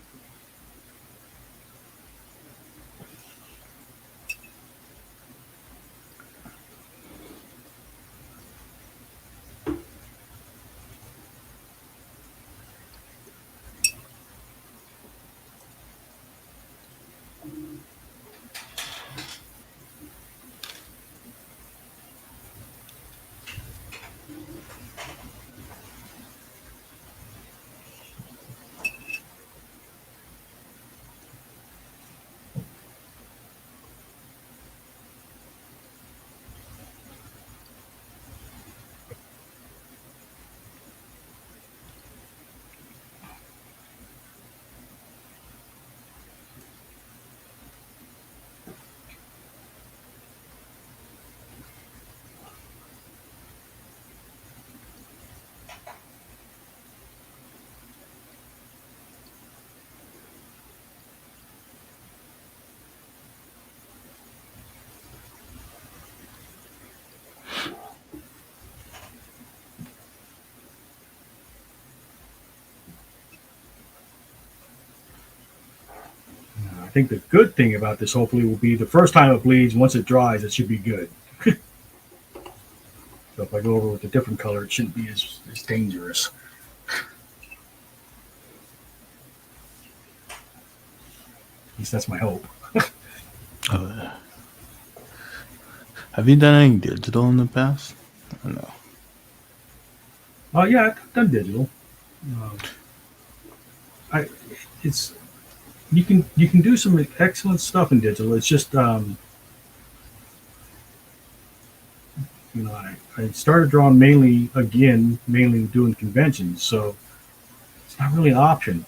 I think the good thing about this hopefully will be the first time it bleeds, once it dries, it should be good. So if I go over with a different color, it shouldn't be as dangerous. At least that's my hope. Have you done any digital in the past? Or no. Oh yeah, I've done digital. It's you can do some excellent stuff in digital. It's just I started drawing mainly doing conventions, so it's not really an option.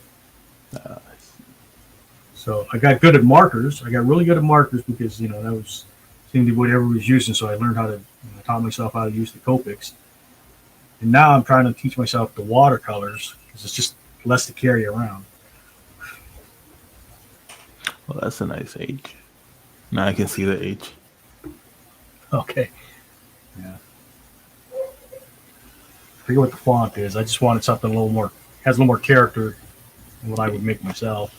So I got good at markers. I got really good at markers because that was seemed to be what everyone was using. So I learned how to taught myself how to use the Copics, and now I'm trying to teach myself the watercolors because it's just less to carry around. Well, that's a nice H. Now I can see the H. Okay. Yeah. I forget what the font is. I just wanted something a little more has a little more character than what I would make myself.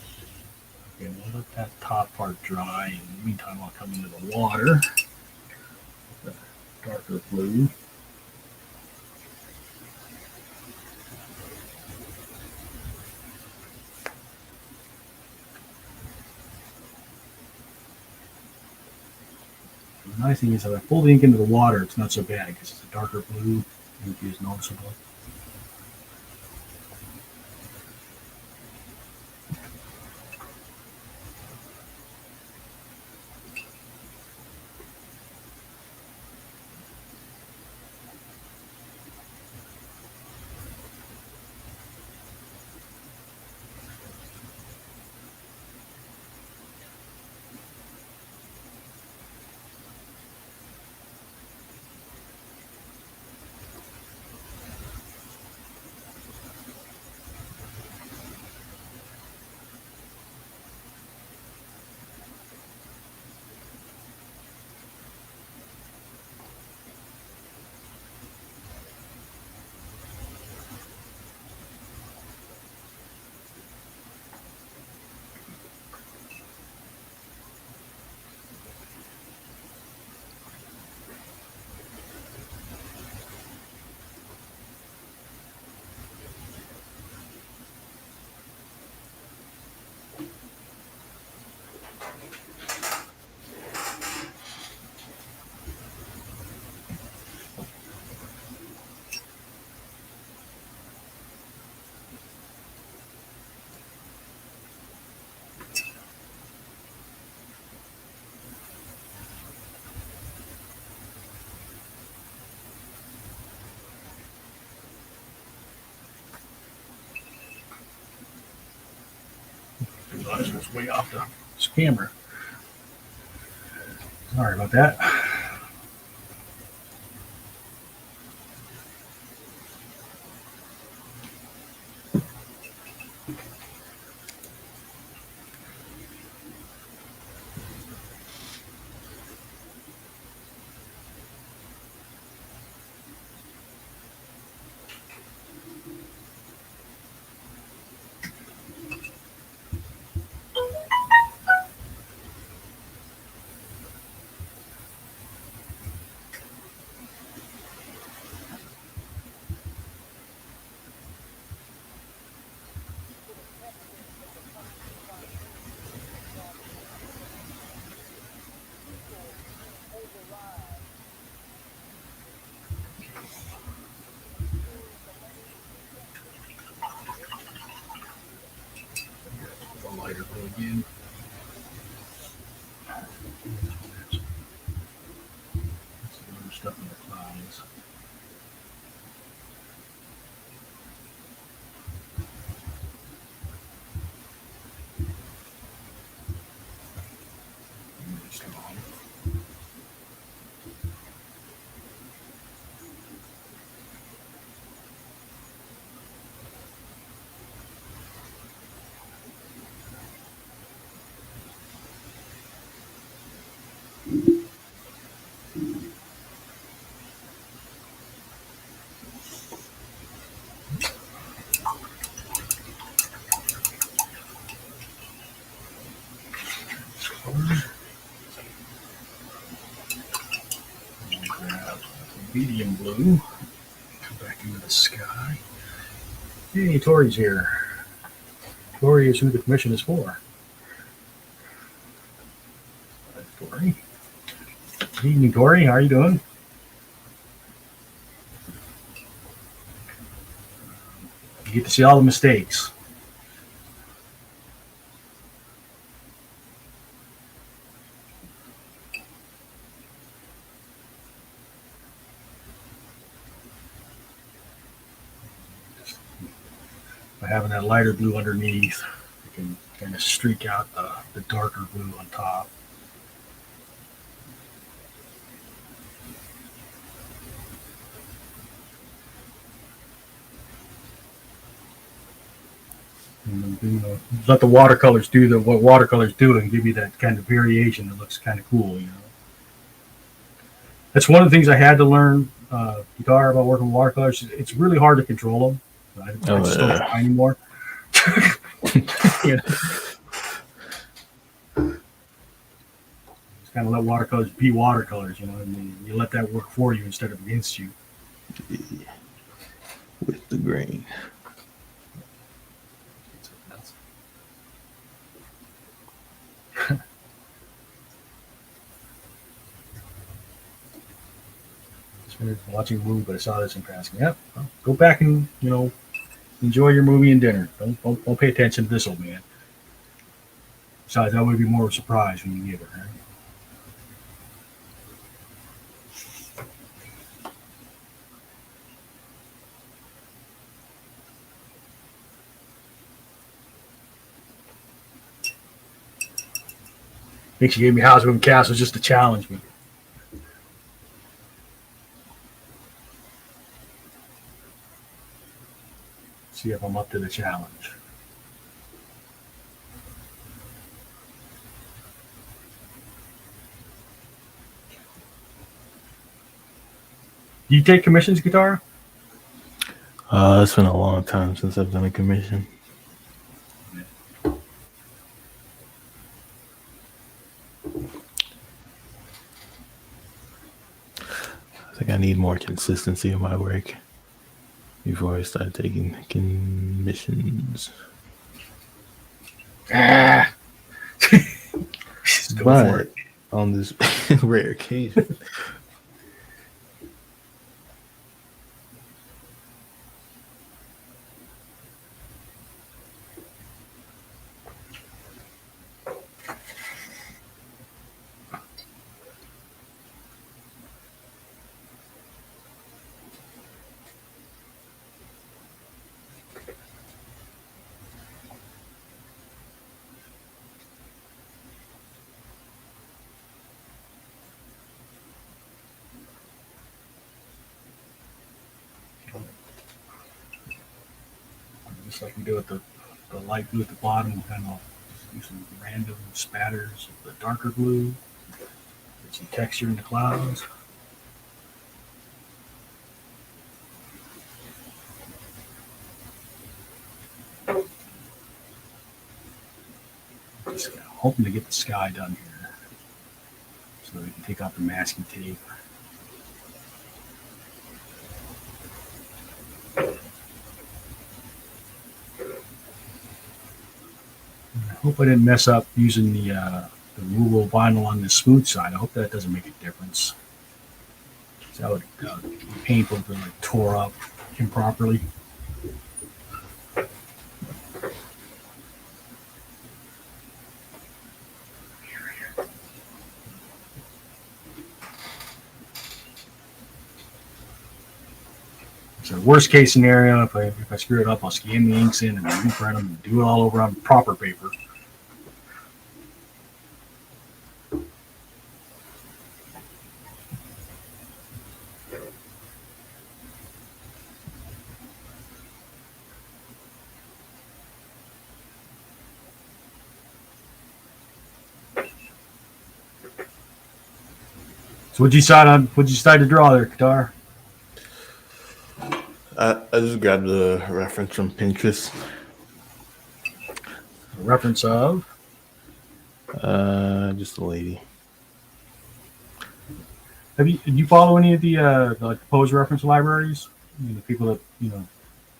Okay, we'll let that top part dry. In the meantime, I'll come into the water. The darker blue. The nice thing is, if I pull the ink into the water, it's not so bad because it's a darker blue. The ink is noticeable. Oh, this was way off the camera. Sorry about that. The lighter blue again. Stuff in the clouds. Grab medium blue. Come back into the sky. Hey, Tori's here. Tori is who the commission is for. Tori. Good evening, Tori. How are you doing? You get to see all the mistakes. By having that lighter blue underneath, you can kind of streak out the darker blue on top. And then, let the watercolors do what watercolors do and give you that kind of variation that looks kind of cool. That's one of the things I had to learn guitar about working with watercolors. It's really hard to control them. I just don't try anymore. Just kind of let watercolors be watercolors, and you let that work for you instead of against you. With the grain. Watching a movie, but I saw this in passing. Yep, well, go back and enjoy your movie and dinner. Don't pay attention to this old man. Besides, that would be more of a surprise when you get it. Right? I think she gave me House of Castle just to challenge me. See if I'm up to the challenge. Do you take commissions guitar? It's been a long time since I've done a commission. I think I need more consistency in my work before I start taking commissions. But on this rare occasion, just like we do with the light blue at the bottom. We'll kind of do some random spatters of the darker blue. Get some texture in the clouds. Just hoping to get the sky done here so we can take out the masking tape. I hope I didn't mess up using the rural vinyl on the smooth side. I hope that doesn't make a difference. So that would be painful if it like tore up improperly. So worst case scenario, if I screw it up, I'll scan the inks in and reprint them and do it all over on proper paper. So what'd you decide on? What'd you decide to draw there, Qatar? I just grabbed the reference from Pinterest. A reference of? Just a lady. Did you follow any of the like pose reference libraries? The people that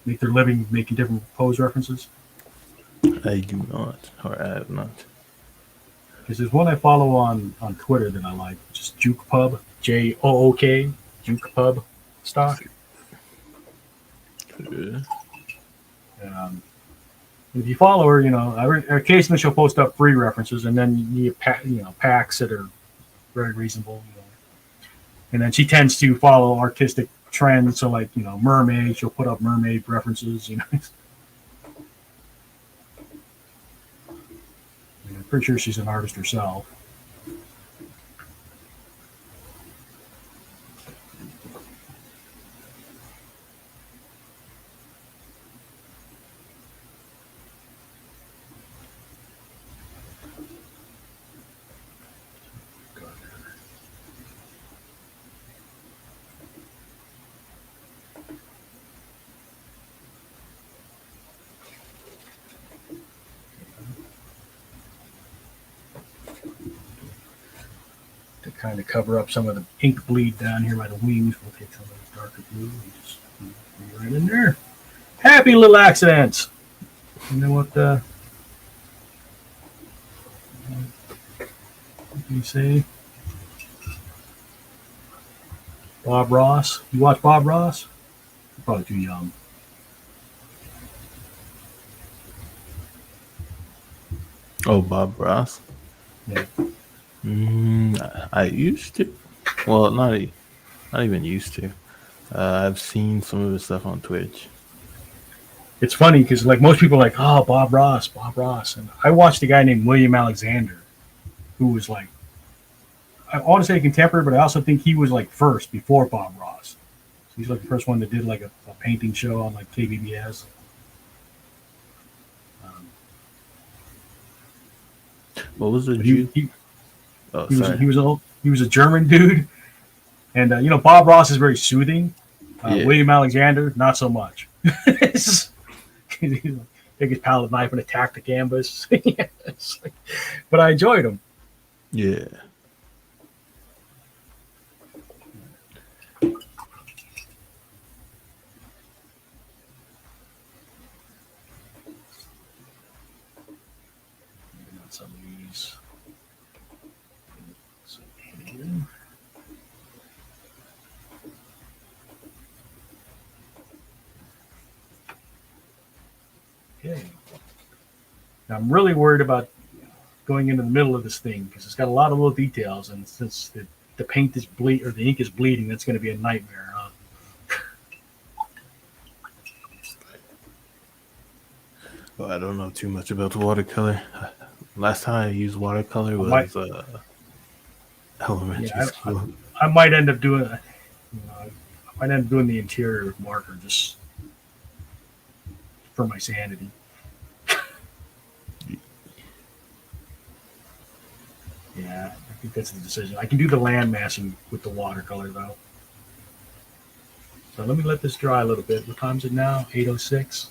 make their living making different pose references. I do not, or I have not. Because there's one I follow on Twitter that I like, just Juke Pub, JOOK, Juke Pub stock. If you follow her, occasionally she'll post up free references, and then you packs that are very reasonable. And then she tends to follow artistic trends, so like mermaid, she'll put up mermaid references. I'm pretty sure she's an artist herself. To kind of cover up some of the ink bleed down here by the wings, we'll take some of the darker blue and just put it right in there. Happy little accidents. You know what do you say? Bob Ross. You watch Bob Ross? You're probably too young. Oh, Bob Ross? Yeah. I used to. Well, not even used to. I've seen some of his stuff on Twitch. It's funny because like most people are like, oh, Bob Ross. And I watched a guy named William Alexander who was like, I want to say contemporary, but I also think he was like first before Bob Ross. So he's like the first one that did like a painting show on like KBBS. What was the he was a German dude, and Bob Ross is very soothing. Yeah. William Alexander, not so much. Take his palette knife and attack the canvas. But I enjoyed him. Yeah. Some of these. Okay. Now I'm really worried about going into the middle of this thing because it's got a lot of little details, and since the paint is or the ink is bleeding, that's going to be a nightmare. Well, I don't know too much about watercolor. Last time I used watercolor was elementary school. I might end up doing the interior marker. Just for my sanity. Yeah, I think that's the decision. I can do the land massing with the watercolor though. So let me let this dry a little bit. What time is it now? 8:06.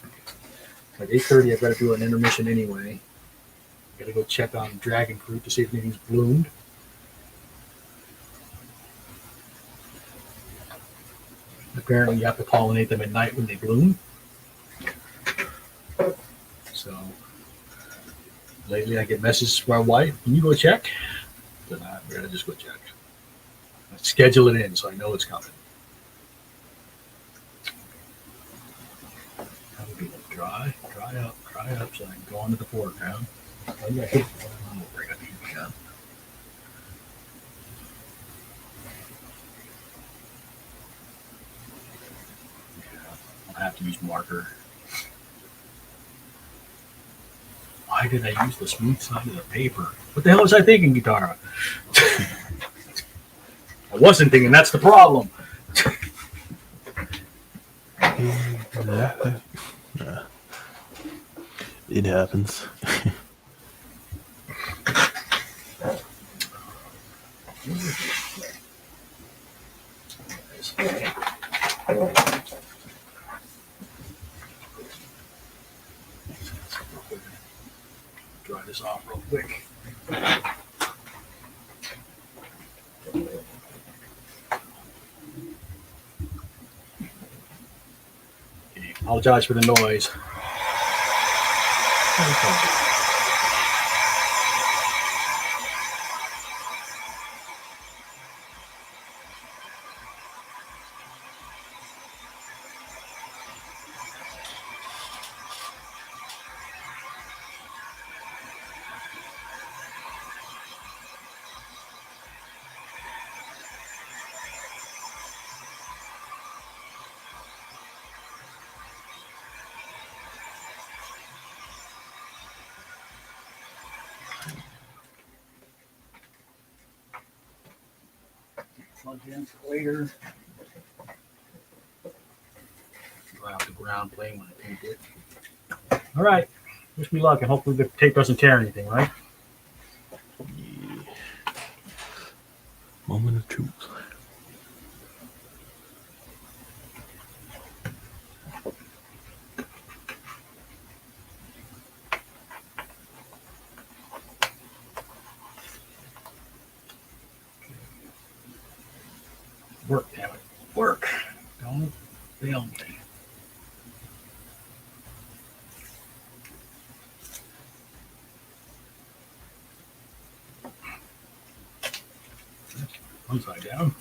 At 8:30, I've got to do an intermission anyway. Got to go check on dragon fruit to see if anything's bloomed. Apparently, you have to pollinate them at night when they bloom. So lately, I get messages from my wife. Can you go check? Then I'm gonna just go check. I schedule it in so I know it's coming. That'll be dry up, so I can go on to the foreground. Oh, yeah, I'm gonna bring it again. I'll have to use marker. Why did I use the smooth side of the paper? What the hell was I thinking, Guitarra? I wasn't thinking, that's the problem. It happens. Dry this off real quick. Okay, apologize for the noise. Plug in for later. Dry out the ground plane when I paint it. All right. Wish me luck, and hopefully the tape doesn't tear anything, right? Yeah. Moment of truth. Work, damn it. Work. Don't fail me. One side down.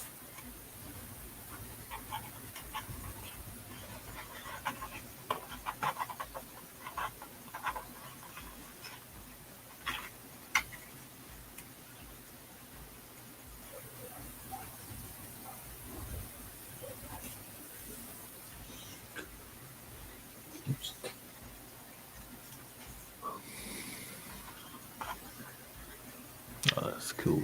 Oops. Oh, that's cool.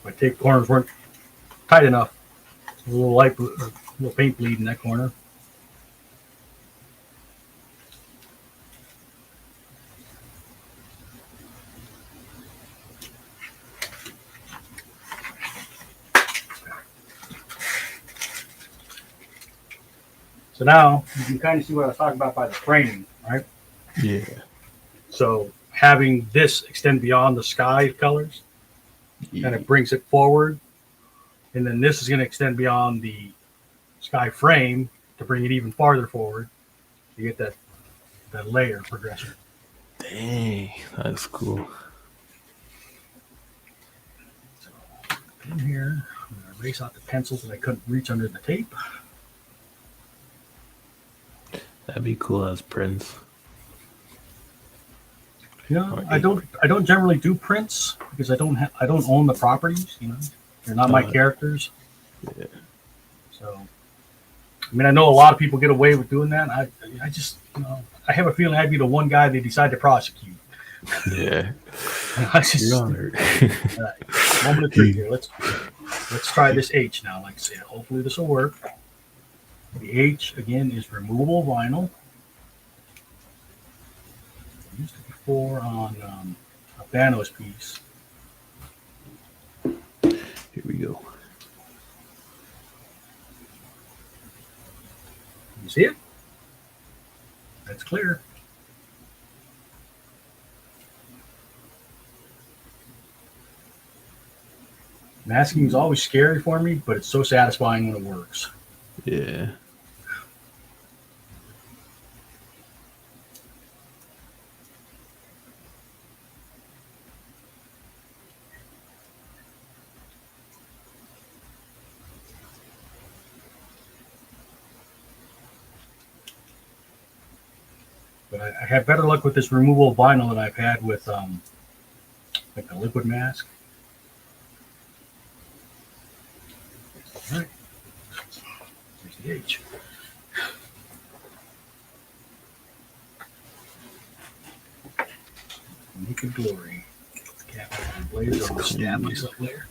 My tape corners weren't tight enough. A little light, a little paint bleed in that corner. So now you can kind of see what I was talking about by the framing, right? Yeah. So having this extend beyond the sky colors, and it brings it forward. And then this is going to extend beyond the sky frame to bring it even farther forward. You get that layer progression. Dang, that's cool. So in here, I'm going to erase out the pencils that I couldn't reach under the tape. That'd be cool as prints. You know, I don't generally do prints because I don't own the properties. You know, they're not my characters. Yeah. So, I mean, I know a lot of people get away with doing that. I just, you know, I have a feeling I'd be the one guy they decide to prosecute. Yeah. I just, You're honored. all right, moment of truth here. Let's Let's try this H now. Like I said, hopefully this will work. The H, again, is removable vinyl. I used it before on a Thanos piece. Here we go. You see it? That's clear. Masking is always scary for me, but it's so satisfying when it works. Yeah. But I have better luck with this removable vinyl than I've had with like the liquid mask. All right. Here's the H. Naked glory. Cap and blaze. I'll stab myself there.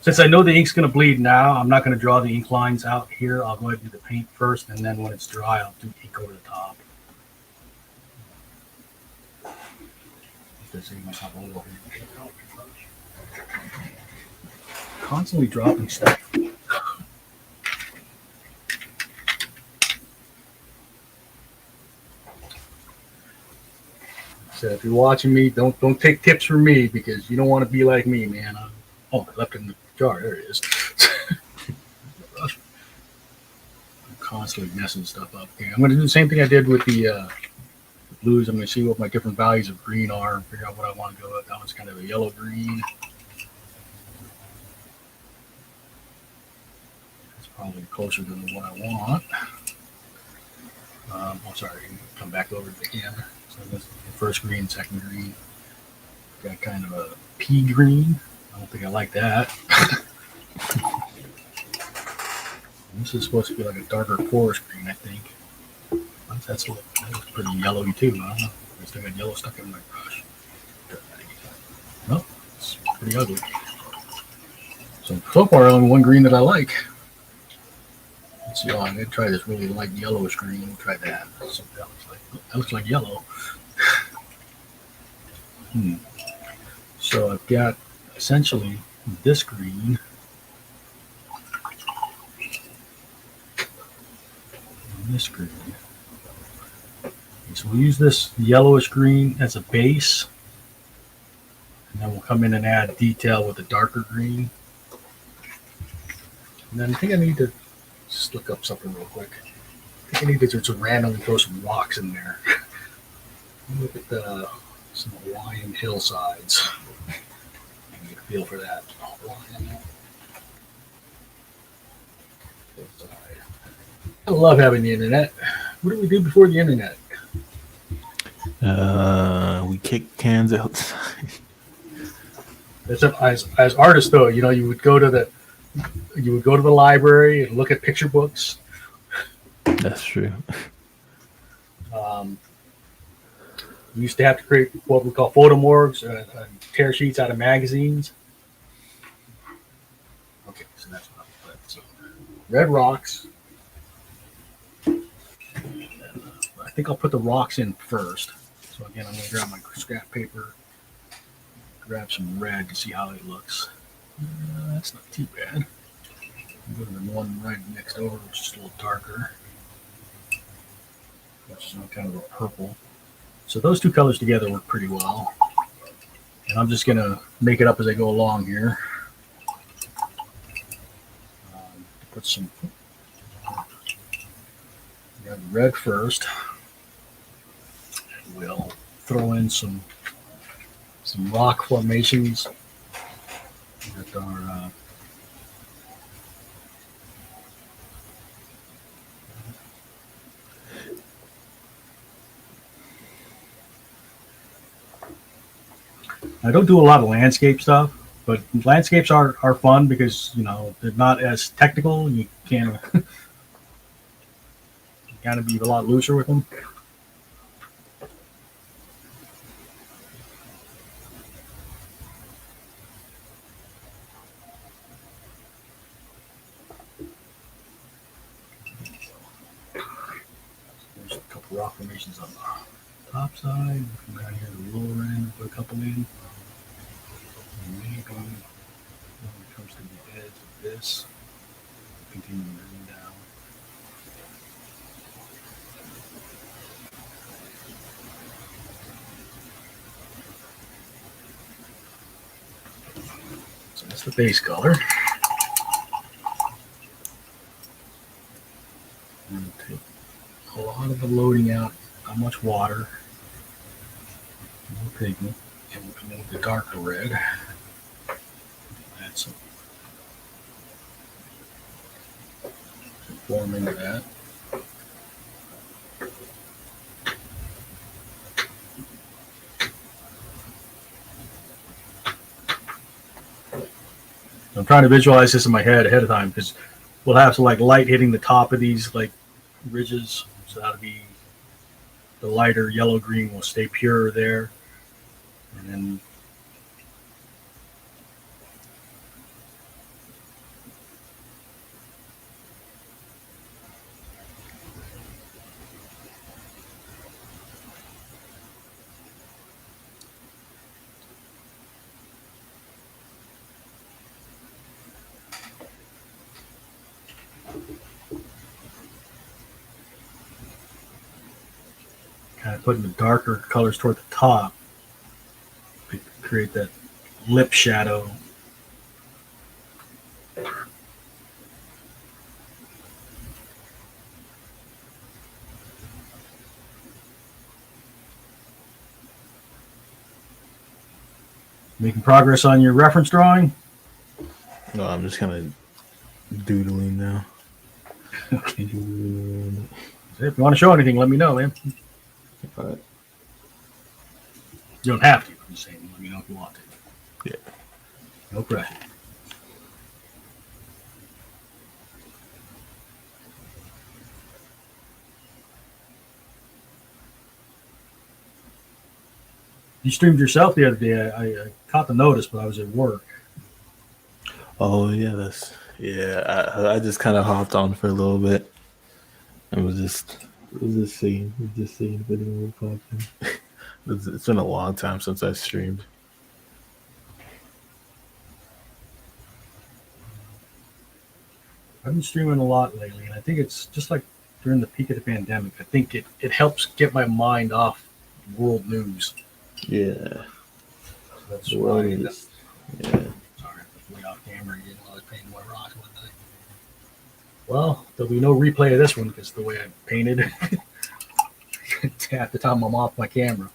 Since I know the ink's going to bleed now, I'm not going to draw the ink lines out here. I'll go ahead and do the paint first, and then when it's dry, I'll do ink over the top. Just save myself a little here. Constantly dropping stuff. So if you're watching me, don't take tips from me because you don't want to be like me, man. Oh, I left it in the jar. There it is. I'm constantly messing stuff up. Okay, I'm going to do the same thing I did with the blues. I'm going to see what my different values of green are and figure out what I want to go with. That one's kind of a yellow-green. It's probably closer than what I want. I'm sorry, come back over to the camera. So this is the first green, second green. Got kind of a pea green. I don't think I like that. This is supposed to be like a darker forest green, I think. That looks pretty yellowy too. I don't know. I still got yellow stuck in my brush. No, it's pretty ugly. So far, only one green that I like. Let's see. Oh, I'm gonna try this really light yellowish green. We'll try that. So that looks like yellow. So I've got essentially this green. And this green. Okay, so we'll use this yellowish green as a base. And then we'll come in and add detail with a darker green. And then I think I need to just look up something real quick. I think I need to just randomly throw some rocks in there. Look at some Hawaiian hillsides. I get a feel for that. Hawaiian hillside. I love having the internet. What did we do before the internet? We kicked cans outside. As artists, though, you would go to the library and look at picture books. That's true. We used to have to create what we call photomorphs, tear sheets out of magazines. Okay, so that's what I'm putting. So red rocks. I think I'll put the rocks in first. So again, I'm going to grab my scrap paper, grab some red to see how it looks. That's not too bad. I'm going to the one right next over, which is a little darker. Which is kind of a purple. So those two colors together work pretty well. And I'm just going to make it up as I go along here. Put some red first. We'll throw in some rock formations that are I don't do a lot of landscape stuff, but landscapes are fun because they're not as technical. You can kind of be a lot looser with them. rock formations on the top side. Come down here to the lower end, put a couple in. And maybe when it comes to the edge of this, continue moving down. So that's the base color. And take a lot of the loading out, not much water, no pigment, and we'll come in with the darker red. Add some form into that. I'm trying to visualize this in my head ahead of time because we'll have some like light hitting the top of these like ridges, so that'll be the lighter yellow green will stay pure there, and then kind of putting the darker colors toward the top to create that lip shadow. Making progress on your reference drawing? No, I'm just kind of doodling now. Okay. If you want to show anything, let me know, man. All right. You don't have to. I'm just saying, let me know if you want to. Yeah. No pressure. You streamed yourself the other day. I caught the notice, but I was at work. Oh yeah, I just kind of hopped on for a little bit and was just seeing if anyone would pop in. It's been a long time since I streamed. I've been streaming a lot lately, and I think it's just like during the peak of the pandemic. I think it helps get my mind off world news. Yeah. So that's Well, why. yeah. Sorry, I was way off camera again while I was painting my rocks one day. Well, there'll be no replay of this one because the way I painted half the time I'm off my camera.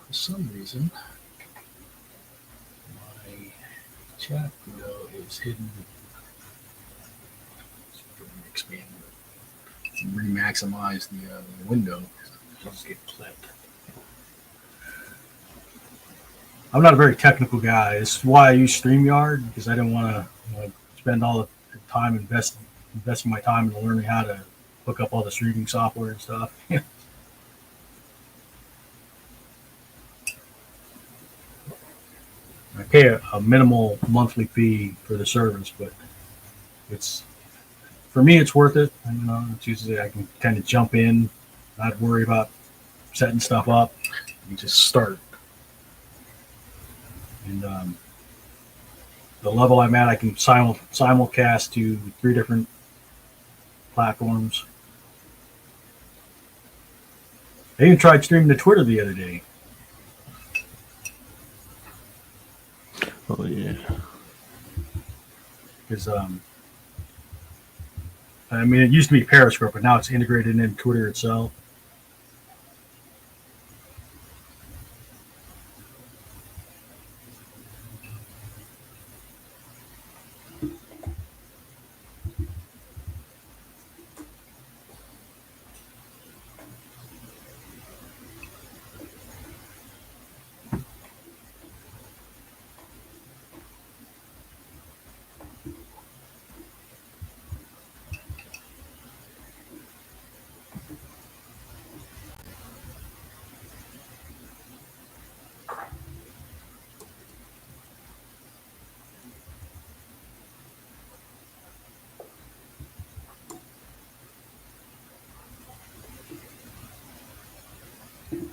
For some reason, my chat window is hidden. Expand, re-maximize the window. Just get clipped. I'm not a very technical guy. This is why I use StreamYard, because I didn't want to spend all the time investing my time in learning how to hook up all the streaming software and stuff. I pay a minimal monthly fee for the service, but it's for me it's worth it. And, it's usually I can kind of jump in, not worry about setting stuff up, and just start. And the level I'm at, I can simulcast to 3 different platforms. I even tried streaming to Twitter the other day. Oh yeah. Because I mean, it used to be Periscope, but now it's integrated in Twitter itself. It's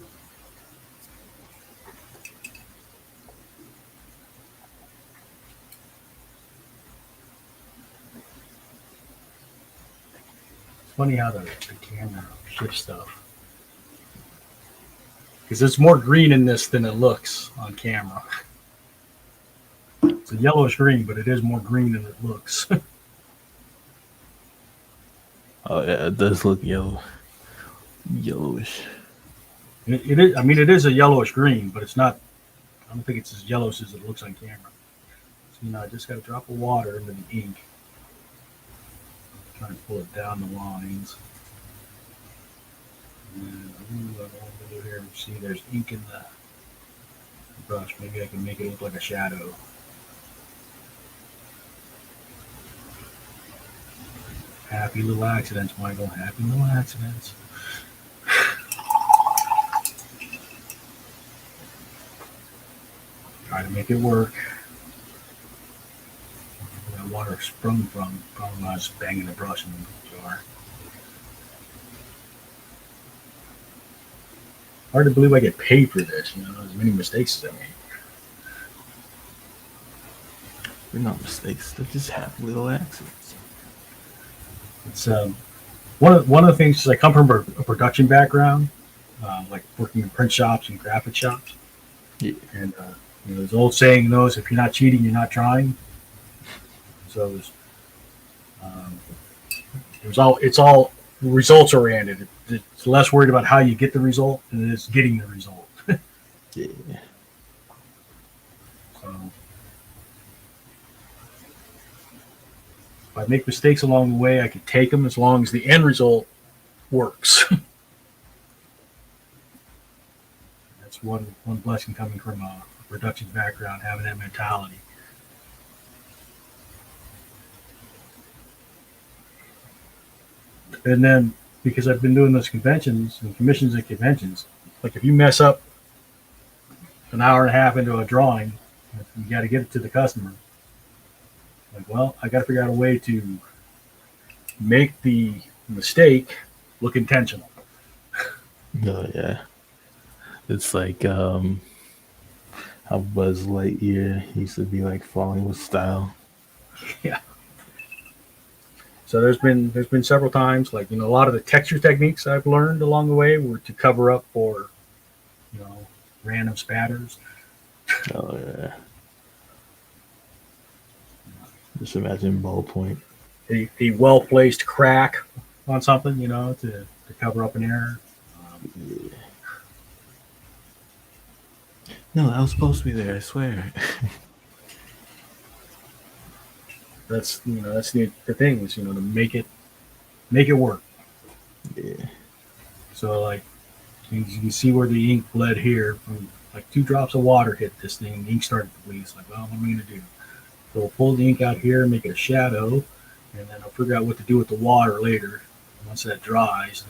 funny how the camera shifts stuff. Because there's more green in this than it looks on camera. It's a yellowish green, but it is more green than it looks. Oh yeah, it does look yellowish. It is. I mean, it is a yellowish green, but it's not. I don't think it's as yellowish as it looks on camera. So, I just got a drop of water into the ink. Trying to pull it down the lines. And I don't want to do here. See, there's ink in the brush. Maybe I can make it look like a shadow. Happy little accidents, Michael. Happy little accidents. Try to make it work. Where that water sprung from I was banging the brush in the jar. Hard to believe I get paid for this, as many mistakes as I made. They're not mistakes, they're just happy little accidents. It's one of the things is I come from a production background, like working in print shops and graphic shops. Yeah. And there's an old saying goes, if you're not cheating, you're not trying. So it's all results oriented. It's less worried about how you get the result than it is getting the result. Yeah. So if I make mistakes along the way, I can take them as long as the end result works. That's one blessing coming from a production background, having that mentality. And then, because I've been doing those conventions and commissions at conventions, like if you mess up an hour and a half into a drawing, you got to get it to the customer. Like, well, I got to figure out a way to make the mistake look intentional. Oh yeah, it's like how Buzz Lightyear used to be like falling with style. Yeah. So there's been several times, like a lot of the texture techniques I've learned along the way were to cover up for random spatters. Oh yeah. Just imagine ballpoint. A well placed crack on something, to cover up an error. Yeah. No, that was supposed to be there. I swear. That's the thing is to make it work. Yeah. So like you can see where the ink bled here from like 2 drops of water hit this thing. The ink started to bleed. It's like, well, what am I going to do? So we'll pull the ink out here, make it a shadow, and then I'll figure out what to do with the water later once that dries.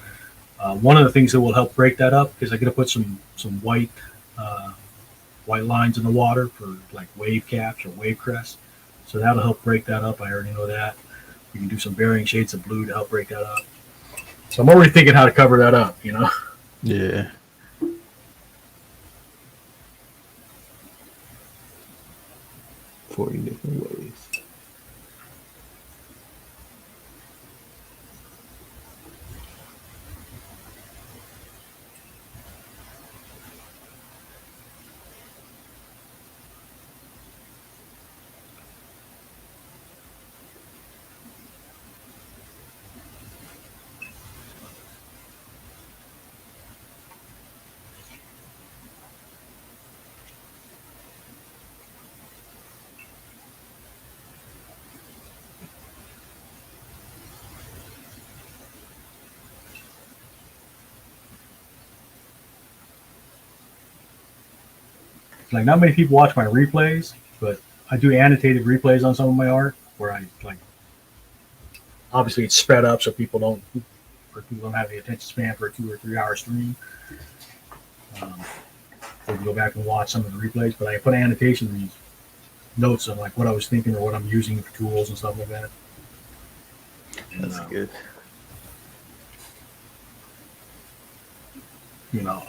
One of the things that will help break that up is I'm going to put some white lines in the water for like wave caps or wave crests. So that'll help break that up. I already know that. You can do some varying shades of blue to help break that up. So I'm already thinking how to cover that up, Yeah. 40 different ways. Like not many people watch my replays, but I do annotated replays on some of my art where I like obviously it's sped up so people don't have the attention span for a 2 or 3 hour stream. They can go back and watch some of the replays, but I put annotation notes on like what I was thinking or what I'm using for tools and stuff like that. That's good.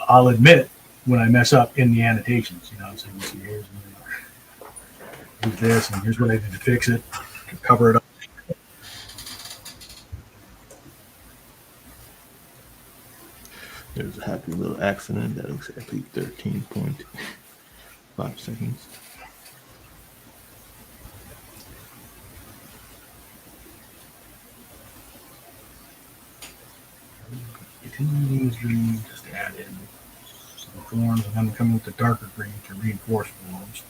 I'll admit when I mess up in the annotations. So you see here's this, and here's what I did to fix it, to cover it up. There's a happy little accident that looks exactly 13.5 seconds. Continuously just add in some forms, and then come with the darker green to reinforce forms.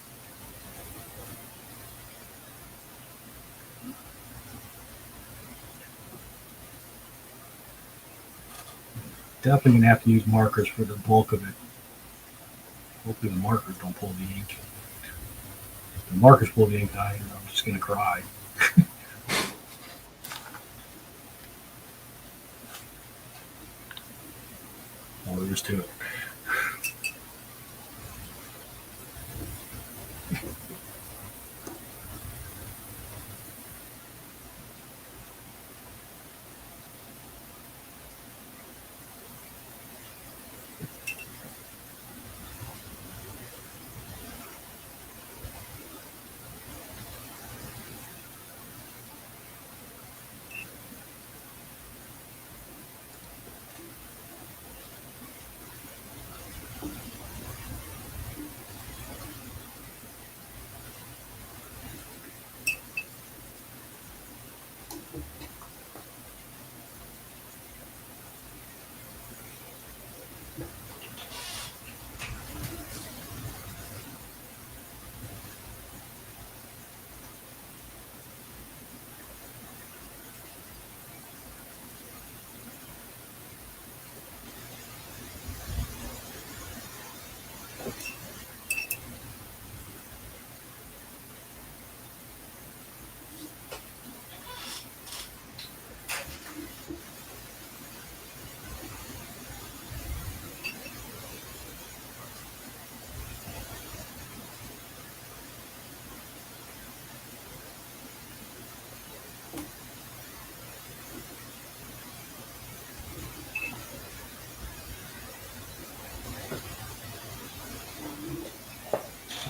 Definitely gonna have to use markers for the bulk of it. Hopefully the markers don't pull the ink. If the markers pull the ink, I'm just gonna cry. All there is to it.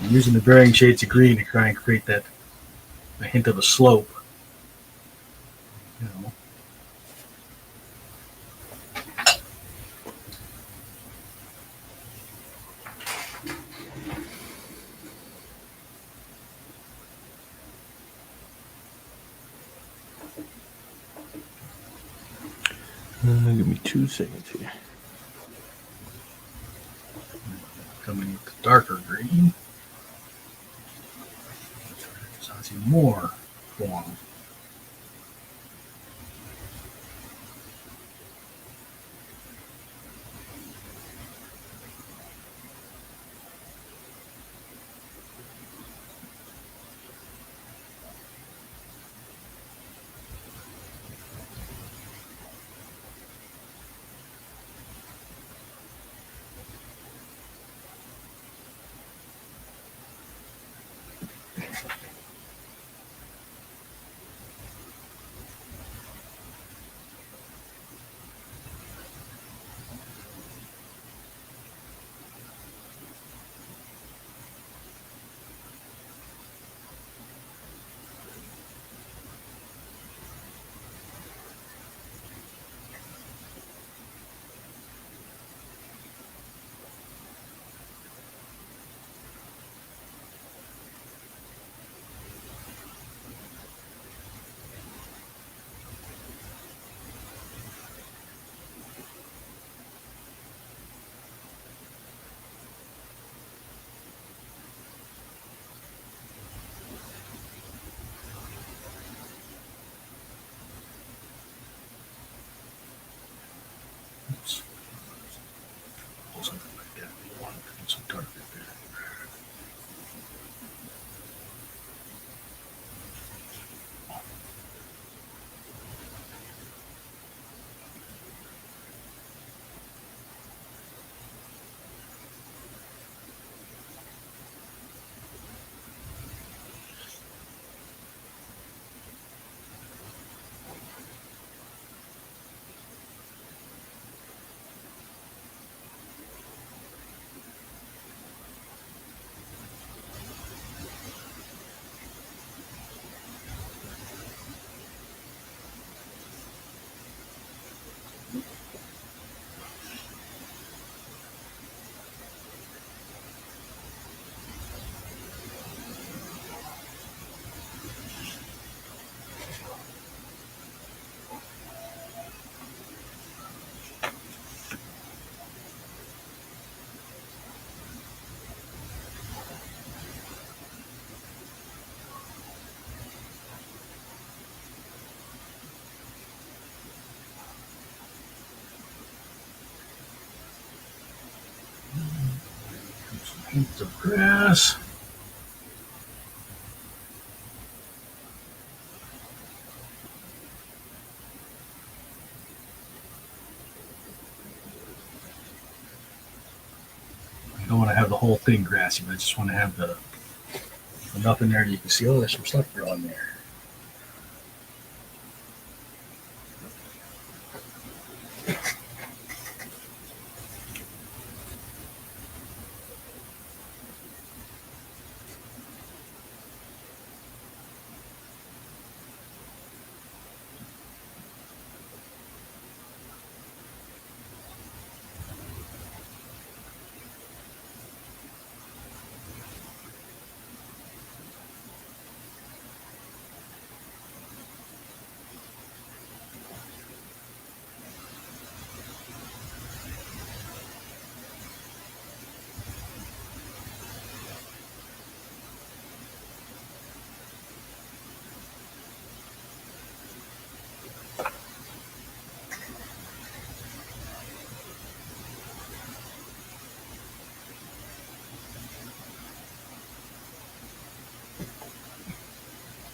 I'm using the varying shades of green to try and create a hint of a slope. You know. Give me 2 seconds here. Coming with the darker green. So I see more form. Oops. Pull something like that. You want to put some dark in there. Piece of grass. I don't want to have the whole thing grassy, but I just want to have the enough in there that you can see, oh, there's some stuff growing there.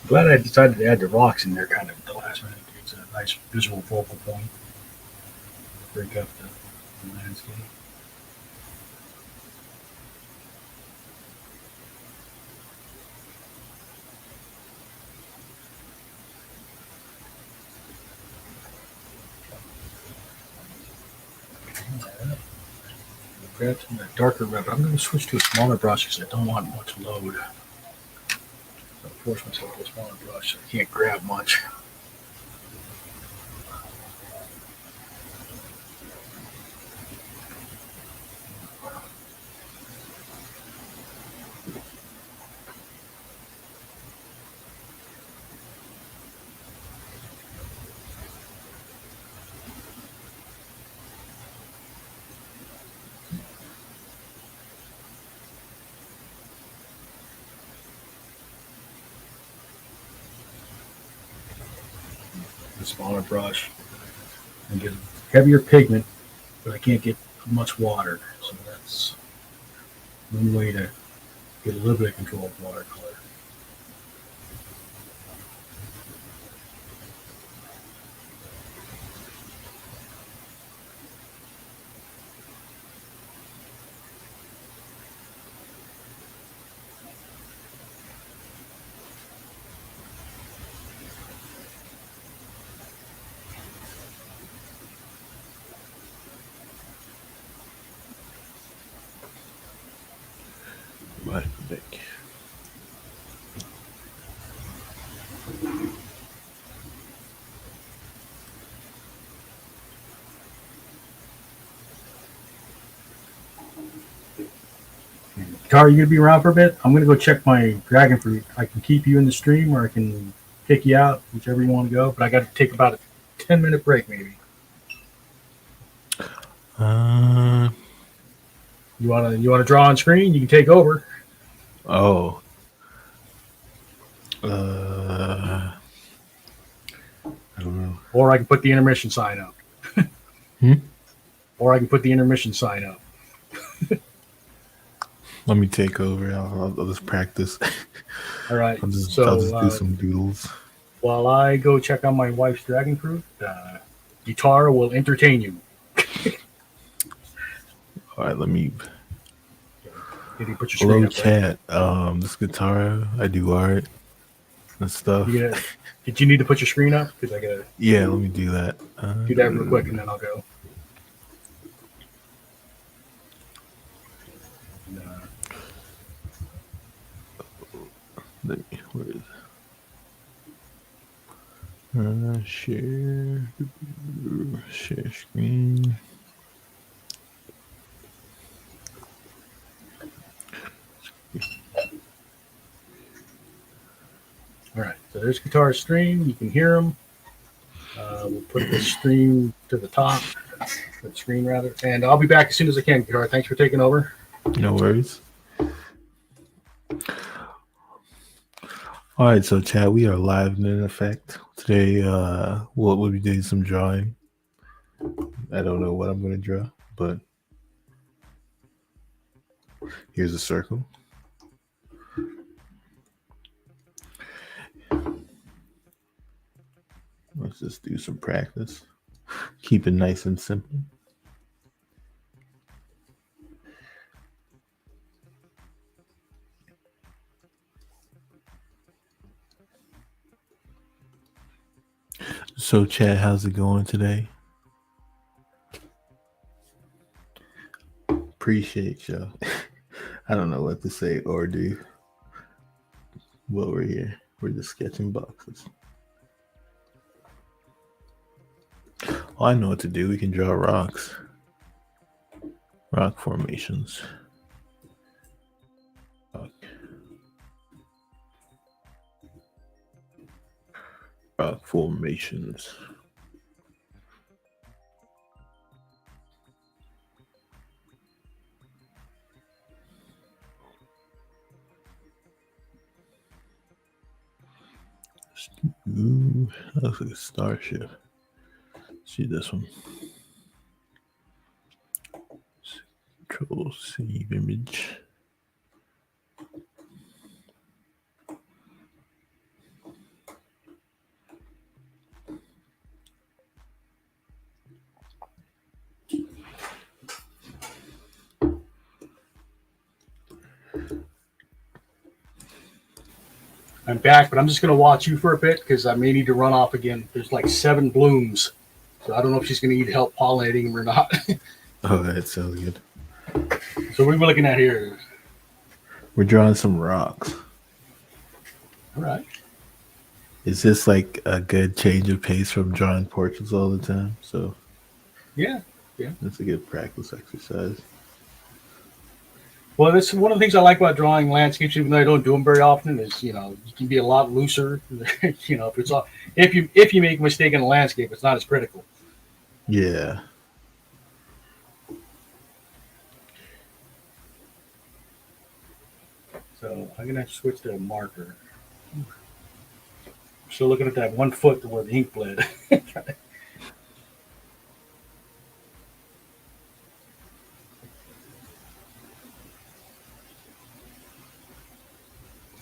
Glad I decided to add the rocks in there kind of at the last minute. It's a nice visual focal point. Break up the landscape. Grab some of that darker red, but I'm going to switch to a smaller brush because I don't want much load. So I force myself to a smaller brush so I can't grab much. A smaller brush and get heavier pigment, but I can't get much water. So that's one way to get a little bit of control of watercolor. Right back. Car, you gonna be around for a bit? I'm gonna go check my dragon fruit. I can keep you in the stream, or I can kick you out, whichever you want to go. But I got to take about a 10-minute break, maybe. You wanna draw on screen? You can take over. Oh. I don't know. Or I can put the intermission sign up. Or I can put the intermission sign up. Let me take over. I'll just practice. All right. I'll just So do some doodles. while I go check on my wife's dragon fruit, Guitar will entertain you. All right, let me. Did you put your screen Hello, up? Right? chat. This guitar, I do art and stuff. Did you need to put your screen up? Because I gotta. Yeah, let me do that. Do that real quick, and then I'll go. Let me. Where is it? Share screen. All right, so there's guitar stream. You can hear them. We'll put the stream to the top, the screen rather, and I'll be back as soon as I can. Guitar, thanks for taking over. No worries. All right, so chat, we are live in effect today. We'll be doing some drawing. I don't know what I'm going to draw, but Here's a circle. Let's just do some practice. Keep it nice and simple. So, Chad, how's it going today? Appreciate y'all. I don't know what to say or do. Well, we're here. We're just sketching boxes. Oh, I know what to do. We can draw rocks. Rock formations. Rock formations. Ooh, that looks like a starship. See this one. Control save image. I'm back, but I'm just going to watch you for a bit because I may need to run off again. There's like 7 blooms, so I don't know if she's going to need help pollinating them or not. Oh, that sounds good. So what are we looking at here? We're drawing some rocks. All right. Is this like a good change of pace from drawing portraits all the time? So Yeah. that's a good practice exercise. Well, that's one of the things I like about drawing landscapes, even though I don't do them very often. Is you can be a lot looser. If it's all, if you make a mistake in a landscape, it's not as critical. Yeah. So I'm gonna switch to a marker. I'm still looking at that 1 foot to where the ink bled.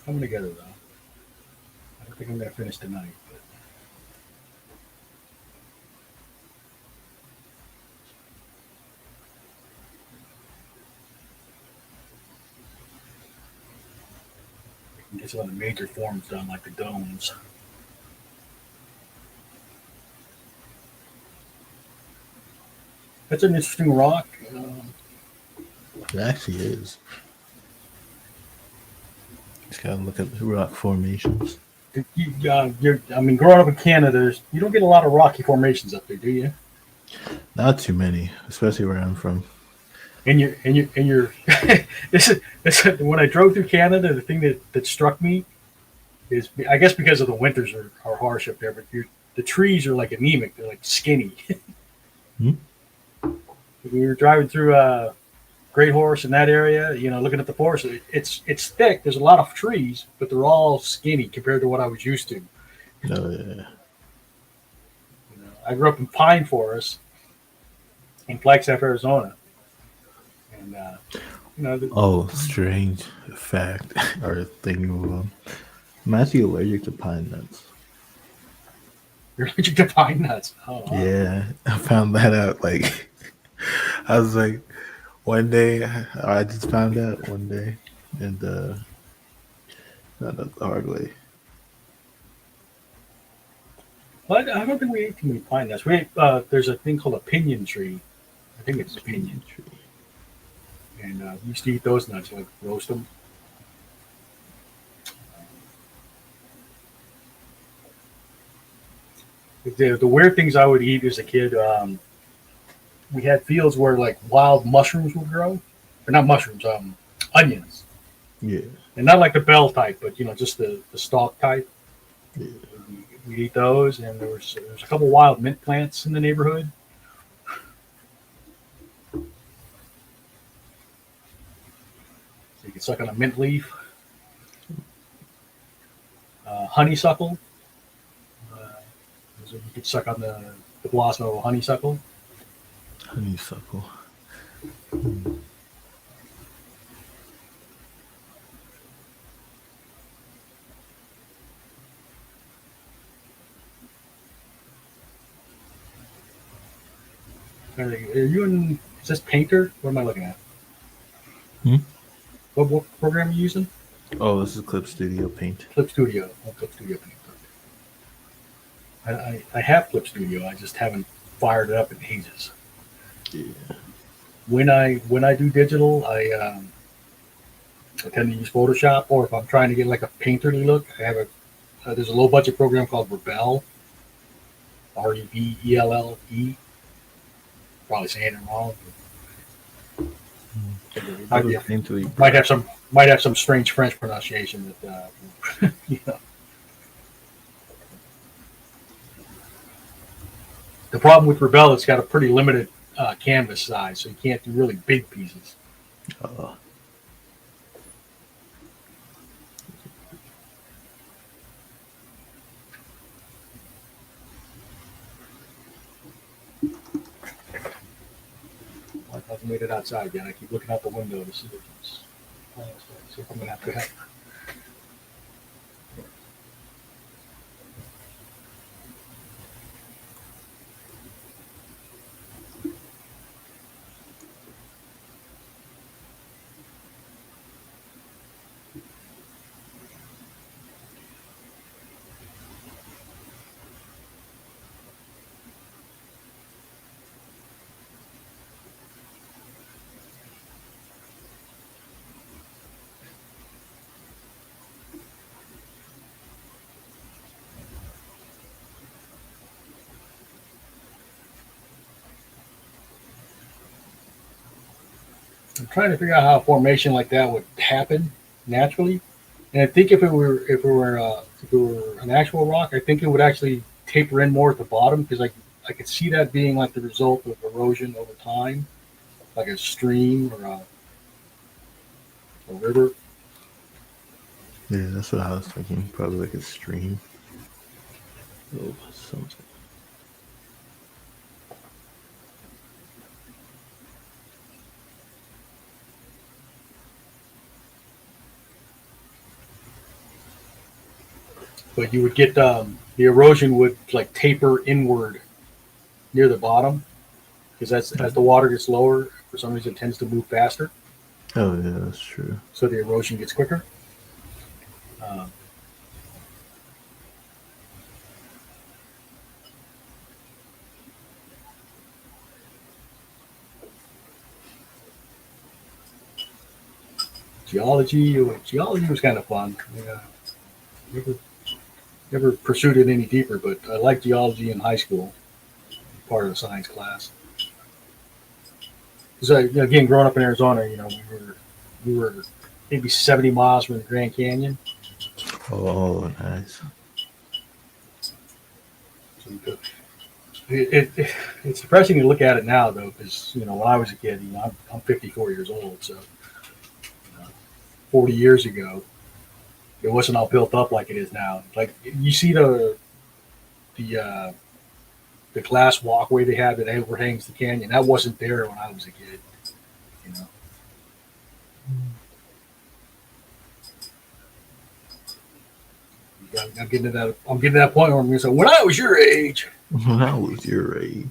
Coming together though. I don't think I'm gonna finish tonight. But I can get some of the major forms done, like the domes. That's an interesting rock. It actually is. Just gotta look at the rock formations. Growing up in Canada, you don't get a lot of rocky formations up there, do you? Not too many, especially where I'm from. And you're this is when I drove through Canada, the thing that struck me is, I guess because of the winters are harsh up there, but the trees are like anemic, they're like skinny. Hmm? We were driving through Great Horse in that area, looking at the forest. It's thick. There's a lot of trees, but they're all skinny compared to what I was used to. Oh, yeah. I grew up in pine forest in Flagstaff, Arizona, and Oh, strange fact or thing. I'm actually allergic to pine nuts. you're allergic to pine nuts. Oh, wow. Yeah, I found that out. Like, I was like, one day, I just found out one day, and found out the hard way. But I don't think we ate too many pine nuts. There's a thing called a pinyon tree. I think it's a pinyon tree. And we used to eat those nuts, like roast them. The weird things I would eat as a kid, we had fields where like wild mushrooms would grow. Or not mushrooms, onions. Yeah. And not like the bell type, but just the stalk type. Yeah. We'd eat those, and there's a couple wild mint plants in the neighborhood. So you could suck on a mint leaf. Honeysuckle. So you could suck on the blossom of a honeysuckle. Honeysuckle. Are you in? Is this Painter? What am I looking at? Hmm? What program are you using? Oh, this is Clip Studio Paint. Clip Studio. Oh, Clip Studio Paint. I have Clip Studio. I just haven't fired it up in ages. Yeah. When I do digital, I tend to use Photoshop, or if I'm trying to get like a painterly look, I have there's a low budget program called Rebel, Rebelle. Probably saying it wrong. How does painterly Might have some strange French pronunciation that you know. The problem with Rebel, it's got a pretty limited canvas size, so you can't do really big pieces. uh, I haven't made it outside yet. I keep looking out the window to see if I'm gonna have to help. I'm trying to figure out how a formation like that would happen naturally. And I think if it were an actual rock, I think it would actually taper in more at the bottom because I could see that being like the result of erosion over time, like a stream or a river. yeah, that's what I was thinking. Probably like a stream. Oh, something. But you would get the erosion would like taper inward near the bottom because that's as the water gets lower, for some reason it tends to move faster, Oh, yeah, that's true. so the erosion gets quicker. Um, geology was kind of fun. Never, never pursued it any deeper, but I liked geology in high school, part of the science class. Because again, growing up in Arizona, we were maybe 70 miles from the Grand Canyon. Oh, nice. So it's depressing to look at it now, though, because when I was a kid, I'm 54 years old, so 40 years ago, it wasn't all built up like it is now. Like you see the uh, the glass walkway they have that overhangs the canyon. That wasn't there when I was a kid. You know, I'm getting to that. I'm getting to that point where I'm going to say, when I was your age, When I was your age.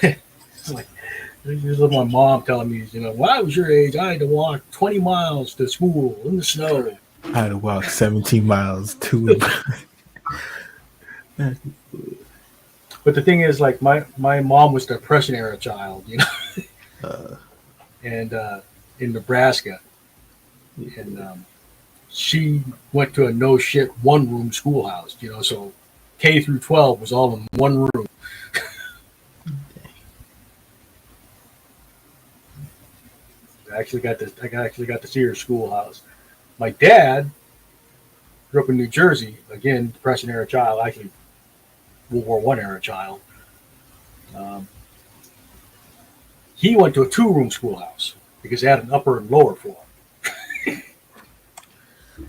it's like this is my mom telling me, when I was your age, I had to walk 20 miles to school in the snow. I had to walk 17 miles to. But the thing is, like my mom was the Depression era child, uh, and in Nebraska, and she went to a no shit 1 room schoolhouse, so K through 12 was all in one room. I actually got to see her schoolhouse. My dad grew up in New Jersey, again Depression era child, actually World War I era child. Um, he went to a 2 room schoolhouse because they had an upper and lower floor.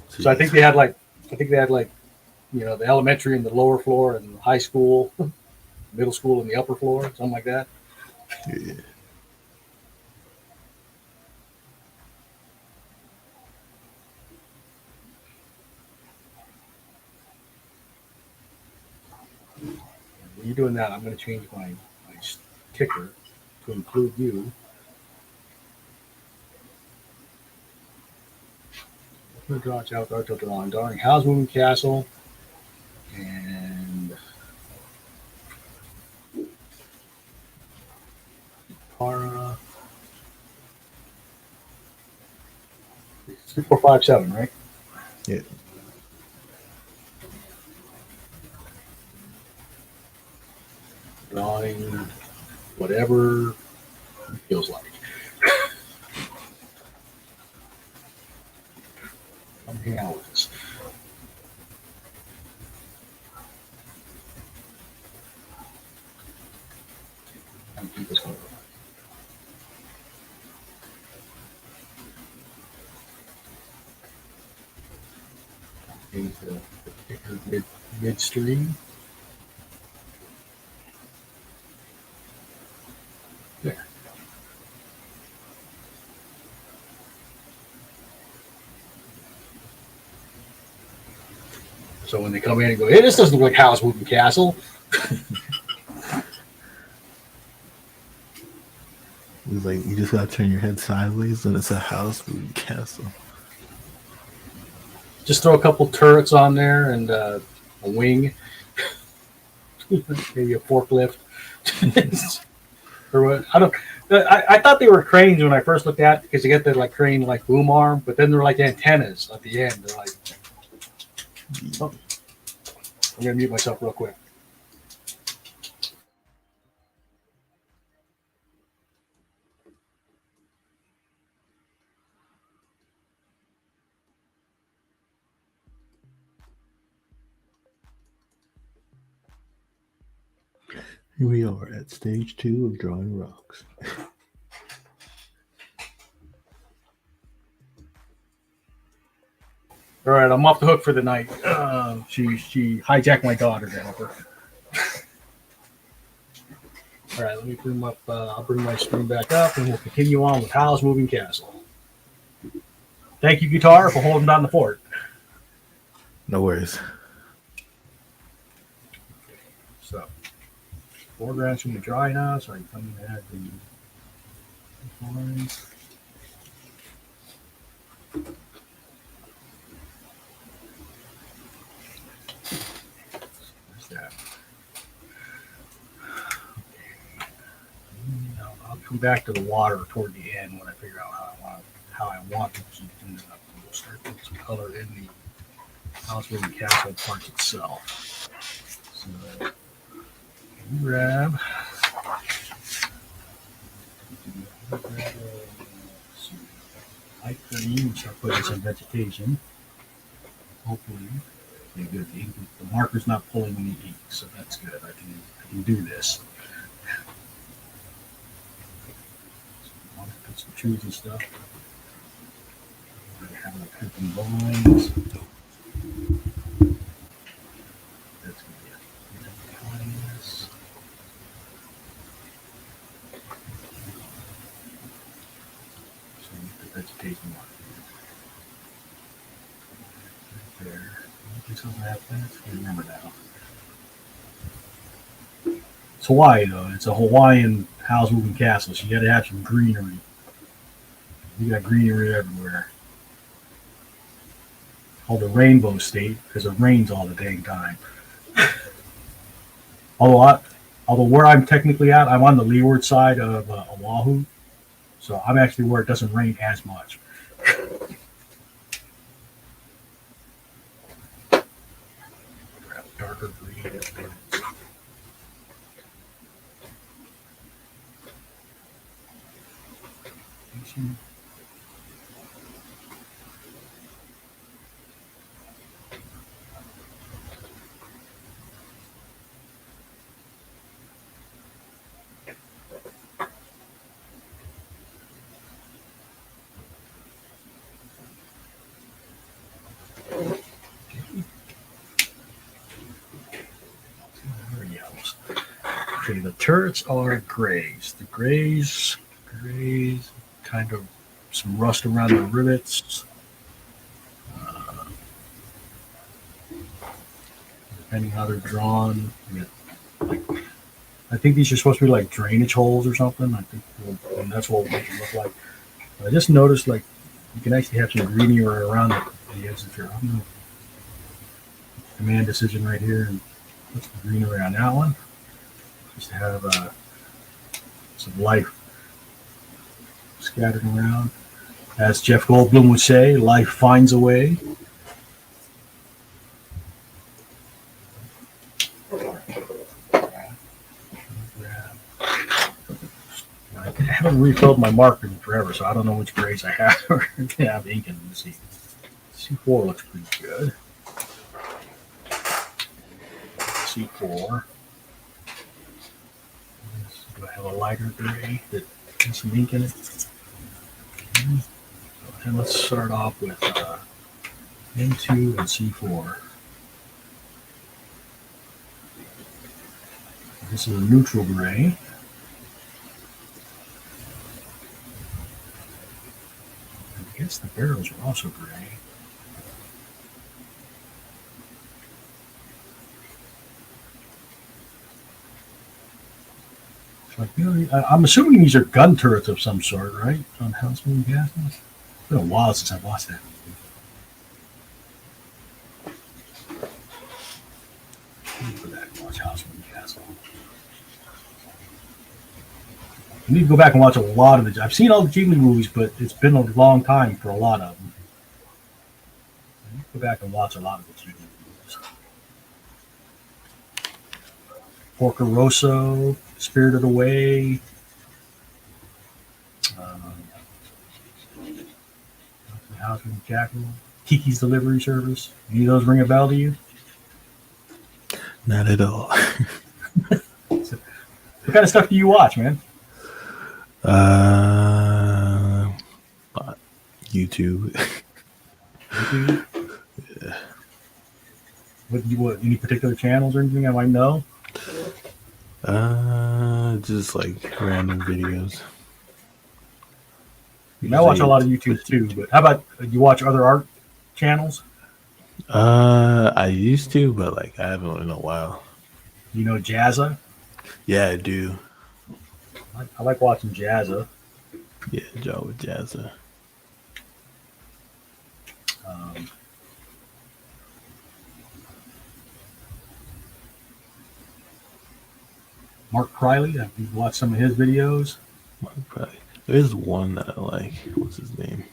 So I think they had like the elementary and the lower floor, and high school, middle school and the upper floor, something like that. yeah. When you're doing that, I'm going to change my ticker to include you. Watch out, drawing Howl's Moving Castle, and Para 3457, right? Yeah. Drawing whatever it feels like. I'm hanging out with this. I'm keep this going. Into the midstream. There. So when they come in and go, hey, this doesn't look like Howl's Moving Castle. It's like you just gotta turn your head sideways and it's a house moving castle. Just throw a couple turrets on there and a wing, maybe a forklift. Or what? I don't. I thought they were cranes when I first looked at it because you get the like crane like boom arm, but then they're like antennas at the end. They're like, oh, I'm gonna mute myself real quick. Here we are at stage 2 of drawing rocks. All right, I'm off the hook for the night. She hijacked my daughter to help her. All right, let me bring up. I'll bring my screen back up, and we'll continue on with Howl's Moving Castle. Thank you, guitar, for holding down the fort. No worries. So, foreground's going to be dry now, so I can come in and add the lines. That. I'll come back to the water toward the end when I figure out how I want to keep things up. We'll start putting some color in the Howl's Moving Castle part itself. So grab light green and start putting some vegetation. Hopefully. Yeah, good. The marker's not pulling any ink, so that's good. I can do this. So put some trees and stuff. I have like open vines. That's gonna be it. So the vegetation marker. Right there. Something happened. I can't remember now. It's Hawaii though. It's a Hawaiian Howl's Moving Castle, so you got to have some greenery. You got greenery everywhere. Called the Rainbow State because it rains all the dang time. Although where I'm technically at, I'm on the leeward side of Oahu, so I'm actually where it doesn't rain as much. Darker green. Okay, the turrets are grays. The grays, kind of some rust around the rivets. Depending how they're drawn, you get like I think these are supposed to be like drainage holes or something. I think and that's what we'll make it look like. But I just noticed like you can actually have some greenery around the edges here. I'm gonna command decision right here and put some greenery on that one. Just to have some life scattered around. As Jeff Goldblum would say, life finds a way. I haven't refilled my marker in forever, so I don't know which grades I have or have ink in. Let's see. C4 looks pretty good. C4. Do I have a lighter gray that has some ink in it? And let's start off with N2 and C4. This is a neutral gray. I guess the barrels are also gray. Like, you know, I'm assuming these are gun turrets of some sort, right? On House Simulcast. It's been a while since I've watched that. Go back and watch House Simulcast. I need to go back and watch a lot of it. I've seen all the Ghibli movies, but it's been a long time for a lot of them. I need to go back and watch a lot of the Ghibli movies. Porco Rosso, Spirited Away. House with Jackal, Kiki's Delivery Service. Any of those ring a bell to you? Not at all. What kind of stuff do you watch, man? YouTube. YouTube? Yeah. What? Any particular channels or anything I might know? Just like random videos. I watch a lot of YouTube too, but how about you watch other art channels? I used to, but like I haven't in a while. You know Jazza? Yeah, I do. I like watching Jazza. Yeah, Joe with Jazza. Mark Priley, have you watched some of his videos? Probably. There's one that I like. What's his name?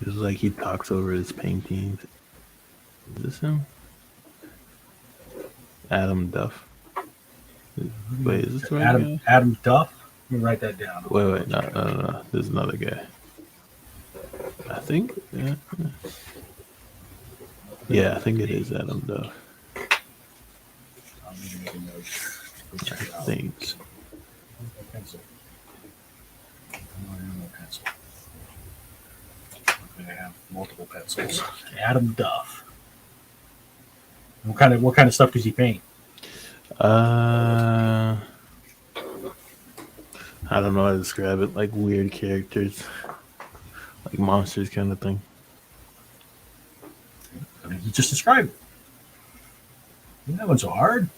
It's like he talks over his paintings. Is this him? Adam Duff. Wait, is this the right guy? Adam Duff? Let me write that down. Wait, no. There's another guy. I think, yeah. Yeah, I think it is Adam Duff. I'll need to make a note. I think. Pencil. No pencil. Okay, I have multiple pencils. Adam Duff. What kind of stuff does he paint? I don't know how to describe it. Like weird characters, like monsters, kind of thing. I mean, you just described it. That one's so hard.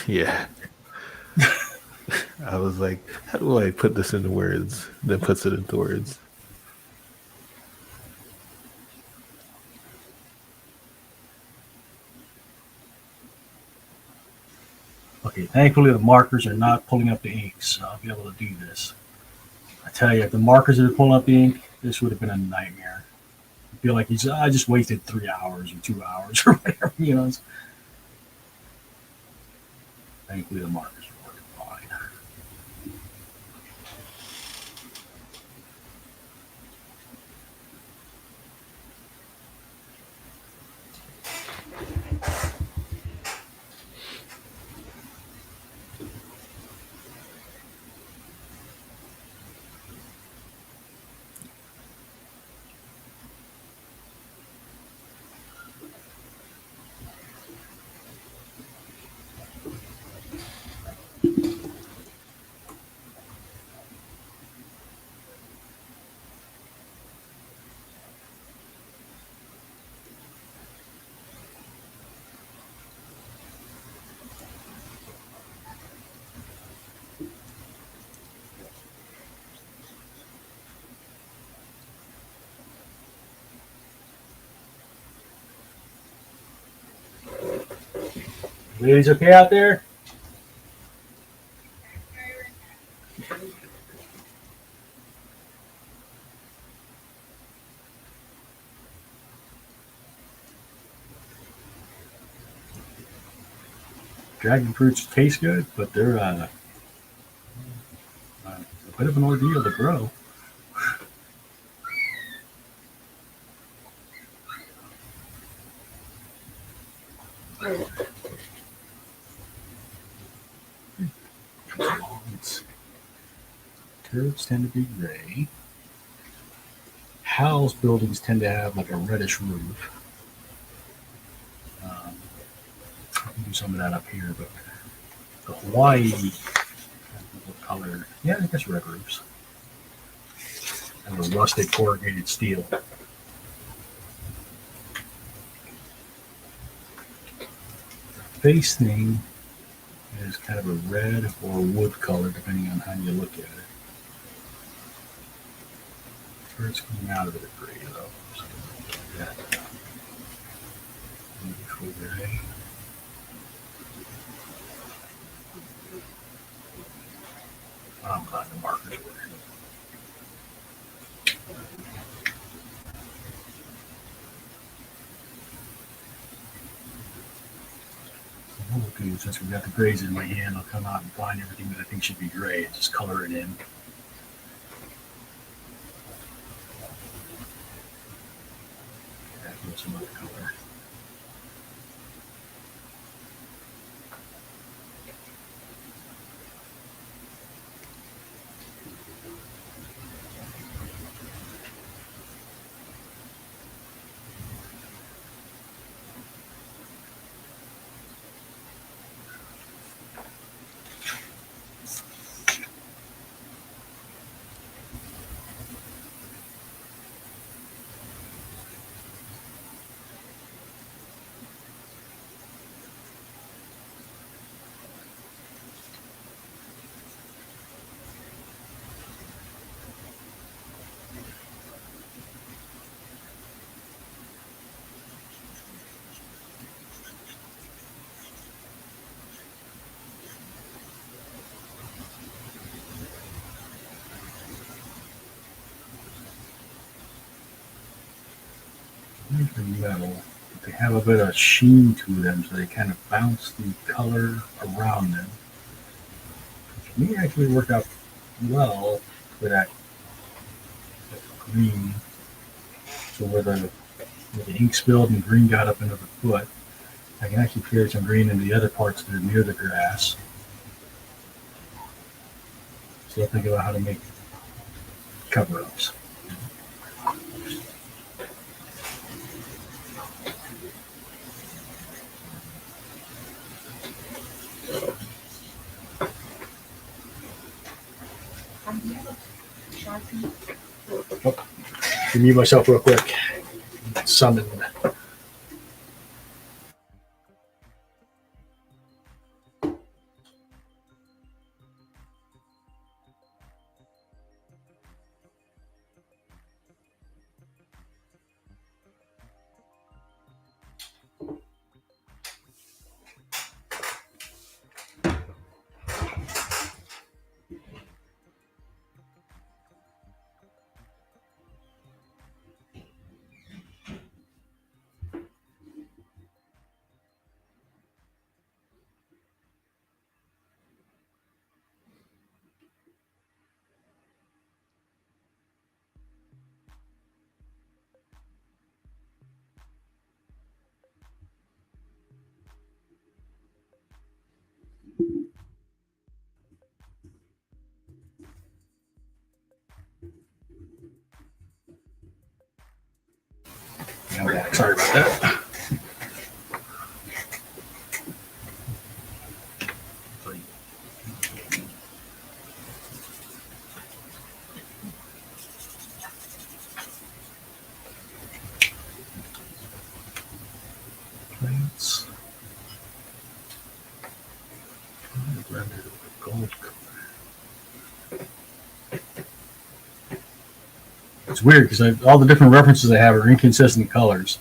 Yeah. I was like, how do I put this into words? Then puts it into words. Okay, thankfully the markers are not pulling up the ink, so I'll be able to do this. I tell you, if the markers are pulling up the ink, this would have been a nightmare. I feel like I just wasted 3 hours or 2 hours or whatever, you know. Thankfully the markers are working fine. Ladies, okay out there? Dragon fruits taste good, but they're a bit of an ordeal to grow. Turrets tend to be gray. Howl's buildings tend to have like a reddish roof. I can do some of that up here, but the Hawaii color, yeah, I guess red roofs. And a rustic corrugated steel. Face thing is kind of a red or wood color, depending on how you look at it. It's coming out of it gray though. So that, gray. I'm glad the markers work. What we'll do, since we've got the grays in my hand, I'll come out and find everything that I think should be gray and just color it in. Some other color. Metal, but they have a bit of sheen to them, so they kind of bounce the color around them. Which may actually work out well for that green. So where the ink spilled and green got up into the foot, I can actually carry some green into the other parts that are near the grass. So I'll think about how to make cover-ups. Oh, mute myself real quick. Summon. Sorry about that. Plants. Gold color. It's weird because all the different references I have are inconsistent colors.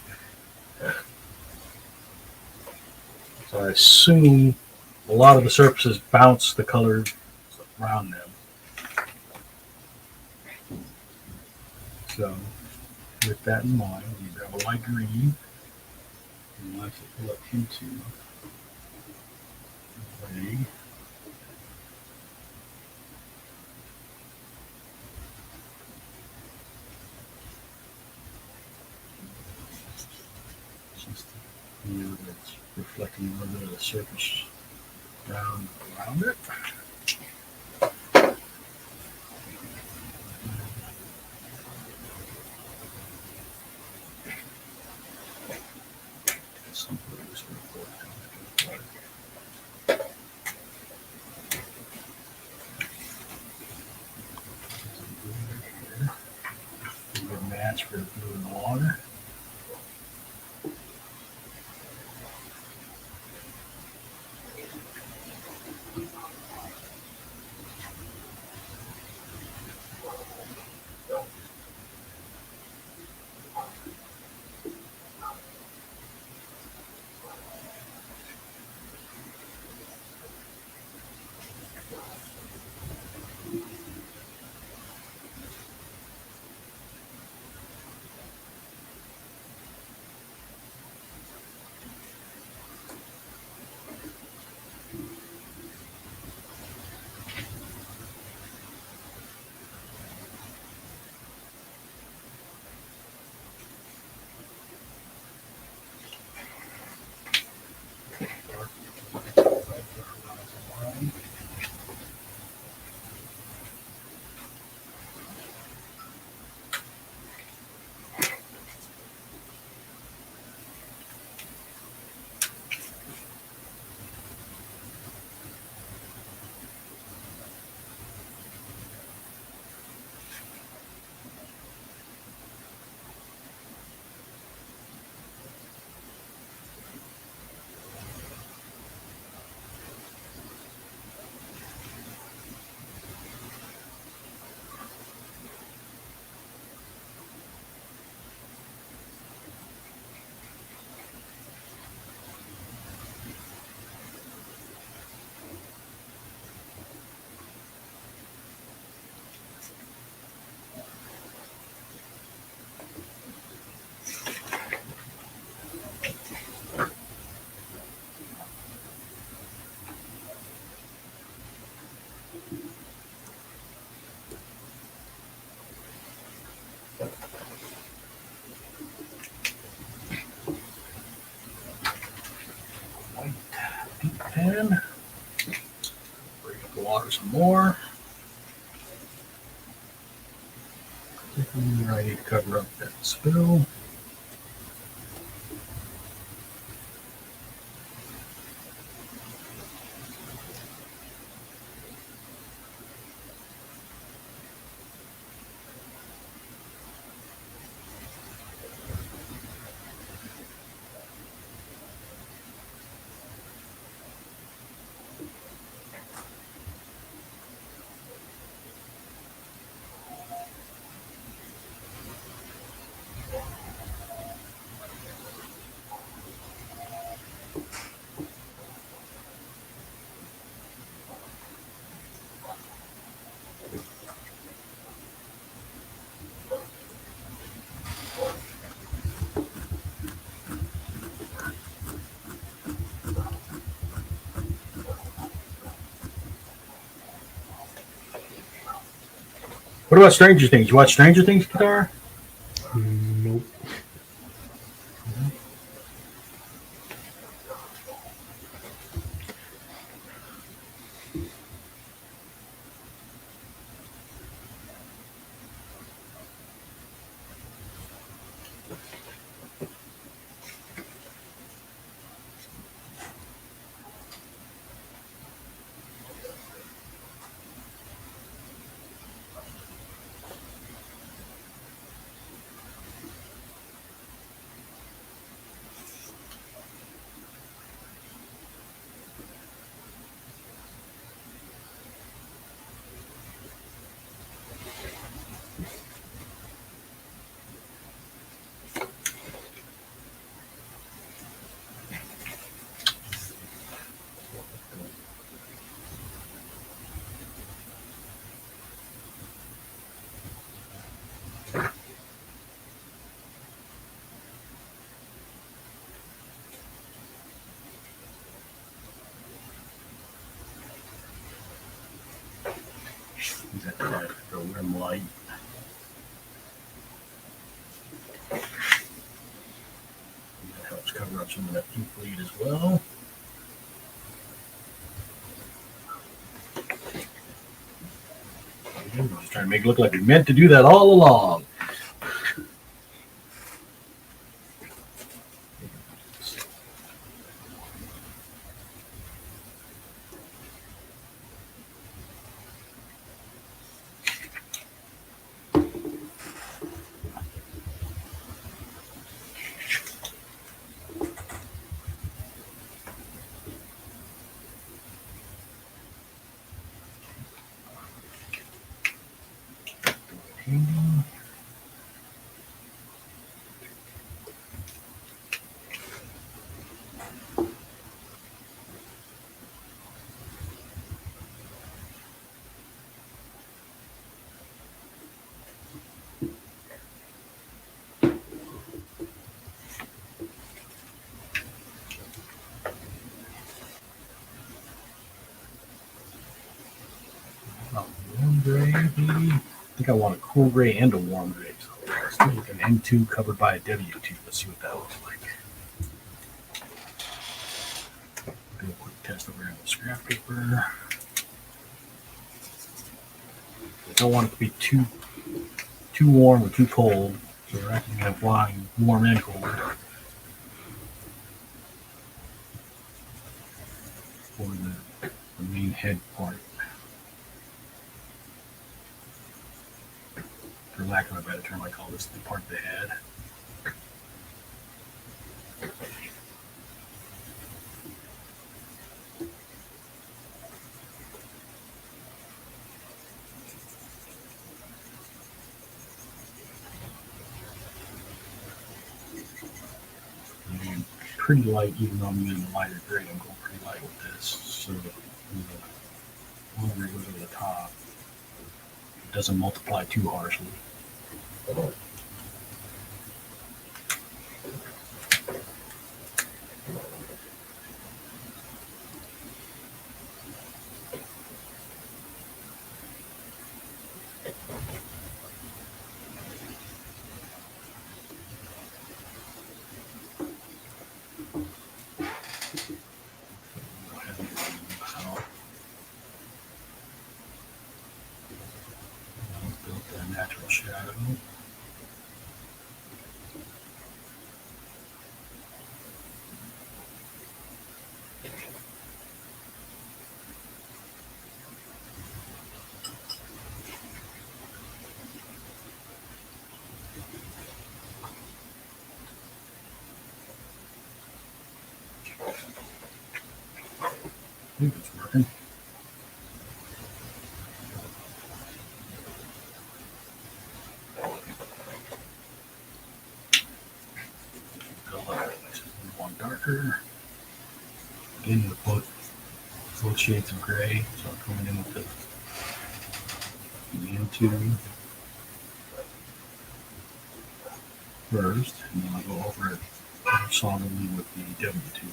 So I assume a lot of the surfaces bounce the color around them. So, with that in mind, you grab a light green and want to pull up into gray. Just here that's reflecting a little bit of the surface brown around it. Some blues real quick. A good match for the blue in the water. White ink pen. Bring up the water some more. Particularly where I need to cover up that spill. What about Stranger Things? You watch Stranger Things, Guitar? Nope. rim light. And that helps cover up some of that ink bleed as well. I'm just trying to make it look like we meant to do that all along. Warm gray, maybe? I think I want a cool gray and a warm gray. So let's do like an M2 covered by a W2. Let's see what that looks like. Do a quick test over here on the scrap paper. I don't want it to be too warm or too cold. So we're actually going to have line warm and cold. For the main head part. For lack of a better term, I call this the part of the head. And pretty light, even though I'm using a lighter grade, I'm going pretty light with this. So the one gray goes over the top. It doesn't multiply too harshly. Built that natural shadow. I think it's working. Build up places. One darker. Again, with both shades of gray. So I'm coming in with the M2 first, and then I'll go over it solidly with the W2.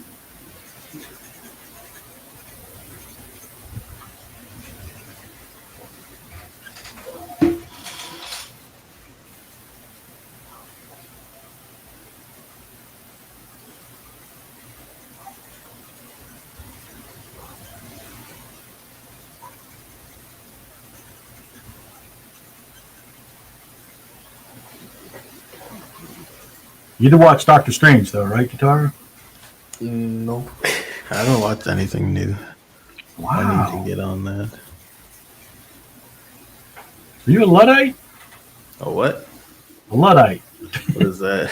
You did watch Doctor Strange, though, right, Guitar? No, I haven't watched anything new. Wow. I need to get on that. Are you a Luddite? A what? A Luddite. What is that?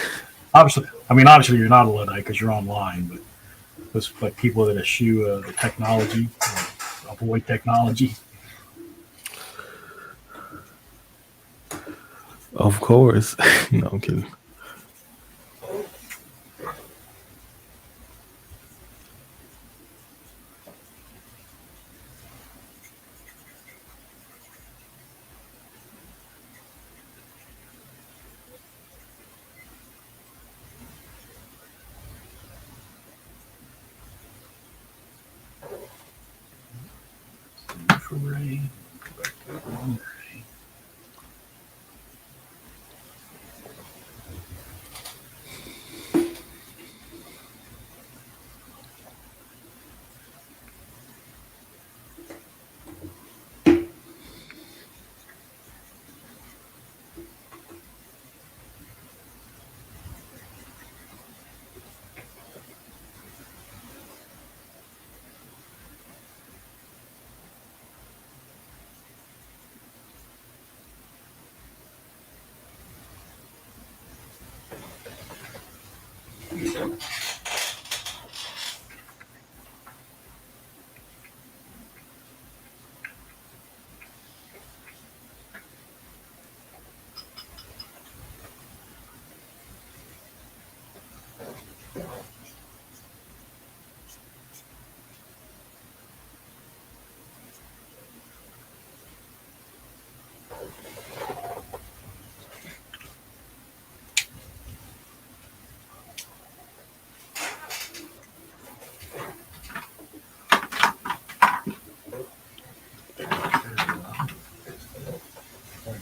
Obviously, you're not a Luddite because you're online, but those like people that eschew the technology, avoid technology. Of course. No, I'm kidding. Neutral ray. Go back to the warm gray.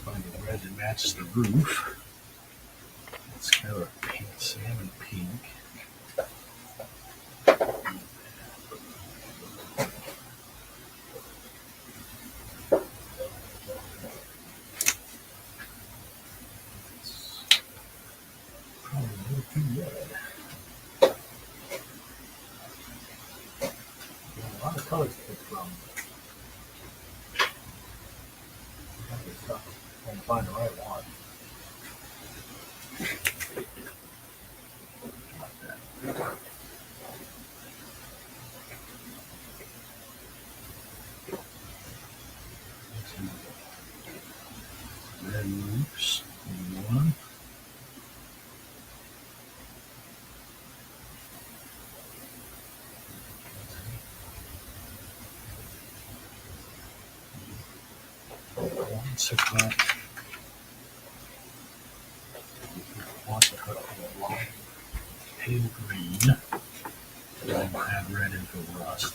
Find the red that matches the roof. It's kind of a pink, salmon pink. Probably a little too red. A lot of colors to pick from. Trying to find the right one. Like that. Red roofs, one. One circle. One circle. Pale green. And we'll add red into rust.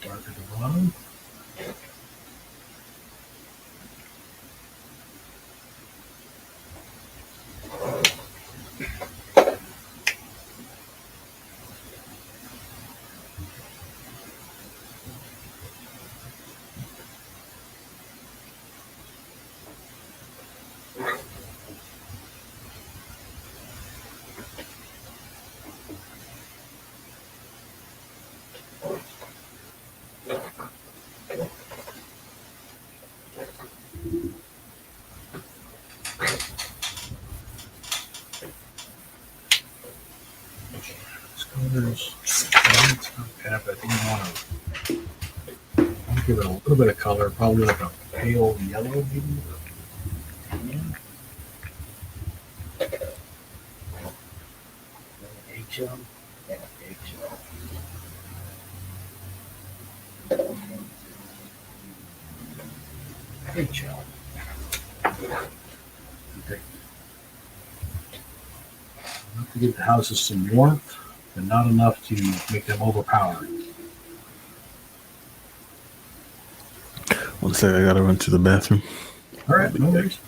Dark at the bottom. Colors. I think I want to give it a little bit of color, probably like a pale yellow, maybe. HL. Yeah, HL. HL. Okay. Enough to give the houses some warmth, but not enough to make them overpowering. One sec, I gotta run to the bathroom. All right, no worries.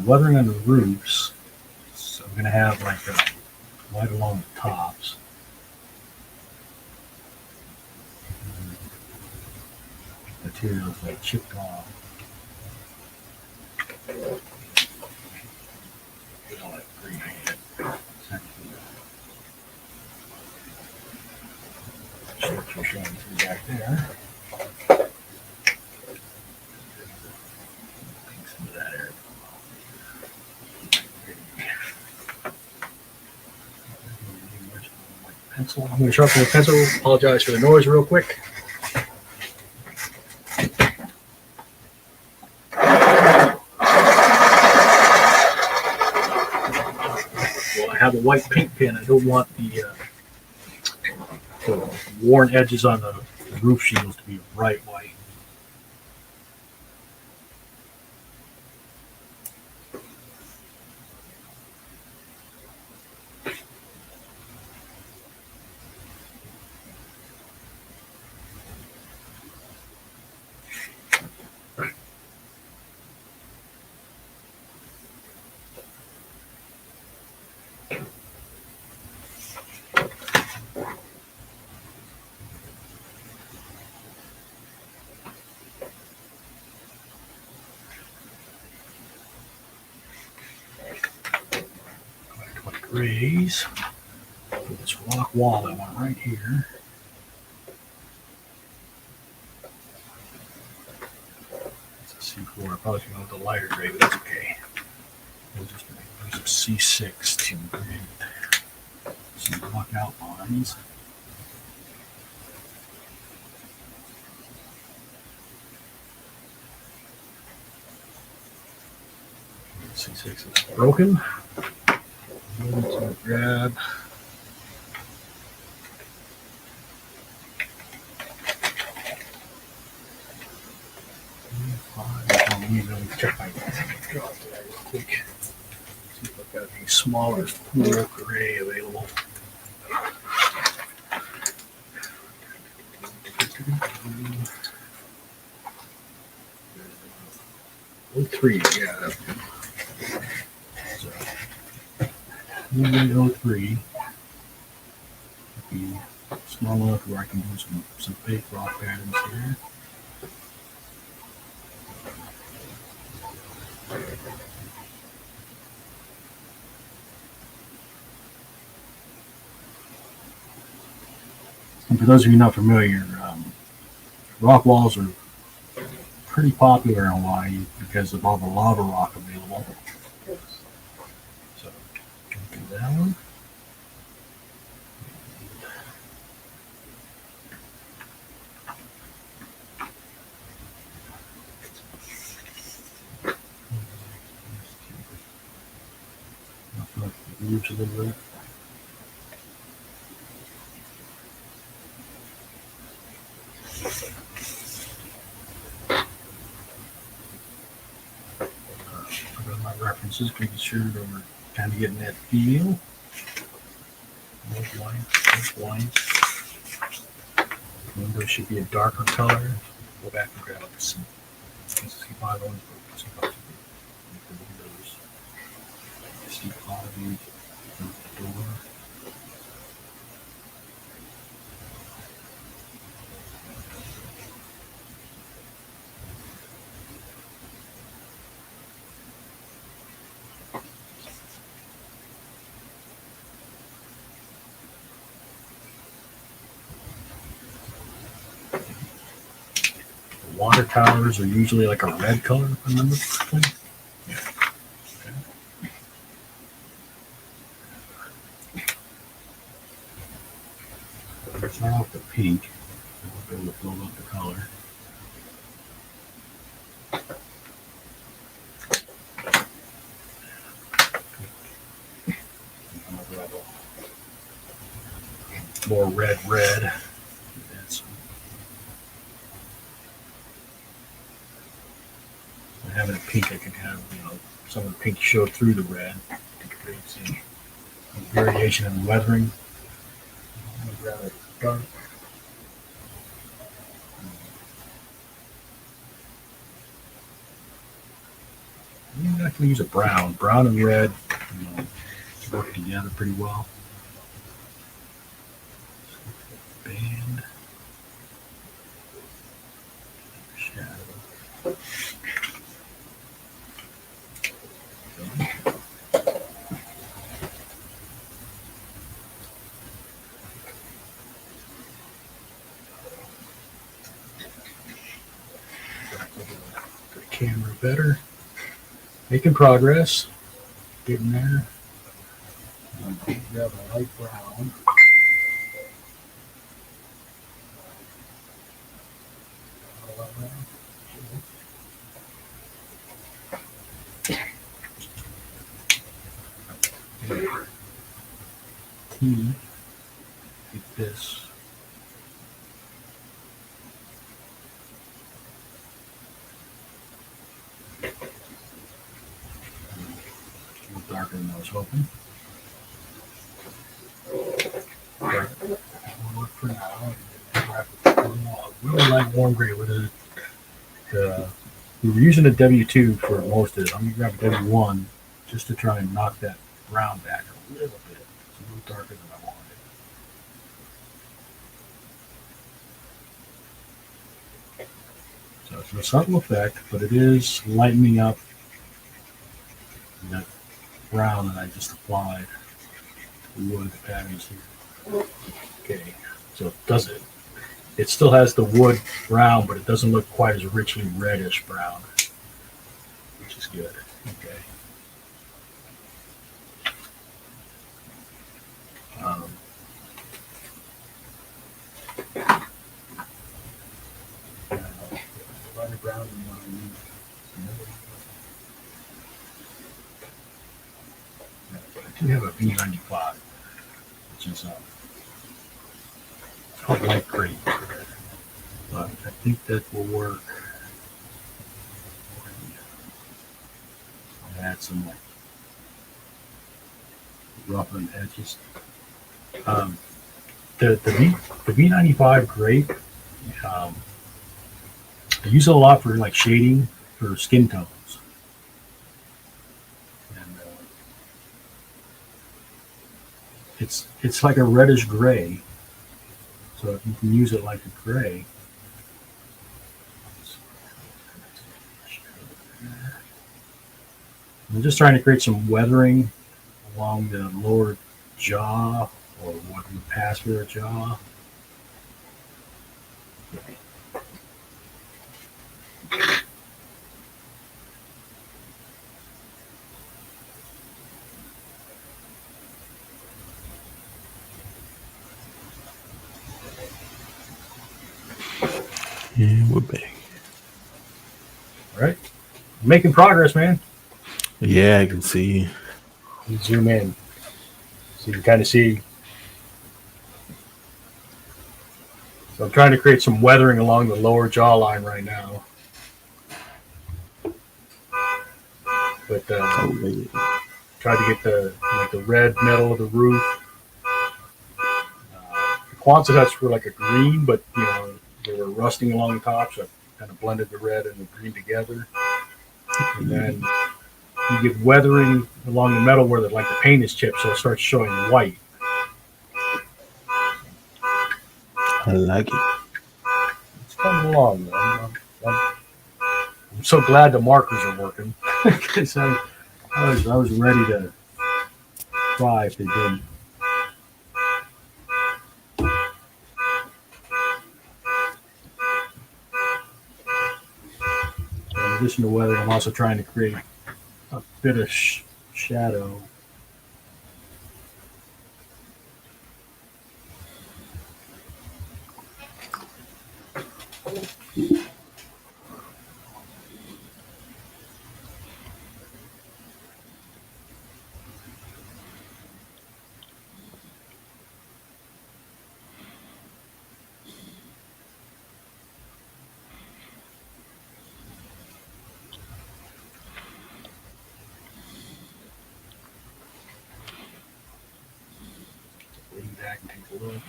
Weathering on the roofs, so I'm going to have like a white along the tops. Materials like chipped off. You know, like green hand. Shapes are showing through back there. Some of that area. Pencil. I'm going to sharpen the pencil. Apologize for the noise real quick. Well, I have a white paint pen. I don't want the worn edges on the roof shingles to be bright white. grays for this rock wall I want right here. It's a C4. I probably should go with the lighter gray, but that's okay. We'll just use some C6 to create some rock outlines. C6 is broken. I'm going to grab let me check my draw today real quick. See if I've got a smaller pool gray available. O3, yeah, that's good. So, O3 be small enough where I can do some fake rock patterns here. And for those of you not familiar, rock walls are pretty popular in Hawaii because of all the lava rock available. So, do that one. Moves a little bit. Put on my references, making sure that we're kind of getting that feel. Those whites. Window should be a darker color. Go back and grab some C5 ones. The windows. See quality of the door. Water towers are usually like a red color, if I remember correctly. Yeah. Okay. Start off the pink. We'll be able to build up the color. More red. Having it pink, I can have some of the pink show through the red to create some variation in the weathering. I'm going to grab it dark. I'm not going to use a brown. Brown and red work together pretty well. Band. Shadow. Camera better. Making progress. Getting there. Grab a light brown. Kine. Like this. A little darker than I was hoping. That'll work for now. I really like warm gray with it. We were using a W2 for most of it. I'm going to grab a W1 just to try and knock that brown back a little bit. It's a little darker than I wanted. So it's a subtle effect, but it is lightening up that brown that I just applied. wood patterns here. Okay, so does it? It still has the wood brown, but it doesn't look quite as richly reddish brown, which is good. Okay. Um, lighter brown than what I need. I do have a V95, which is called light gray, but I think that will work. I'll add some like roughened edges. Um, the V95 grape, um, I use it a lot for like shading for skin tones. And it's like a reddish gray, so if you can use it like a gray. I'm just trying to create some weathering along the lower jaw, or what would pass for a jaw. Yeah, we're back. All right, making progress, man. Yeah, I can see. You zoom in, so you can kind of see. So I'm trying to create some weathering along the lower jawline right now. But try to get the red metal of the roof. The Quonset huts were like a green, but they were rusting along the top, so I kind of blended the red and the green together. And then you get weathering along the metal where the paint is chipped, so it starts showing white. I like it. It's coming along, man. I'm so glad the markers are working, because I was ready to cry if they didn't. In addition to weathering, I'm also trying to create a bit of shadow. Lean back and take a look.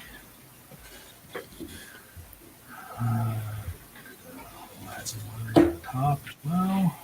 I'll add some weathering on top as well.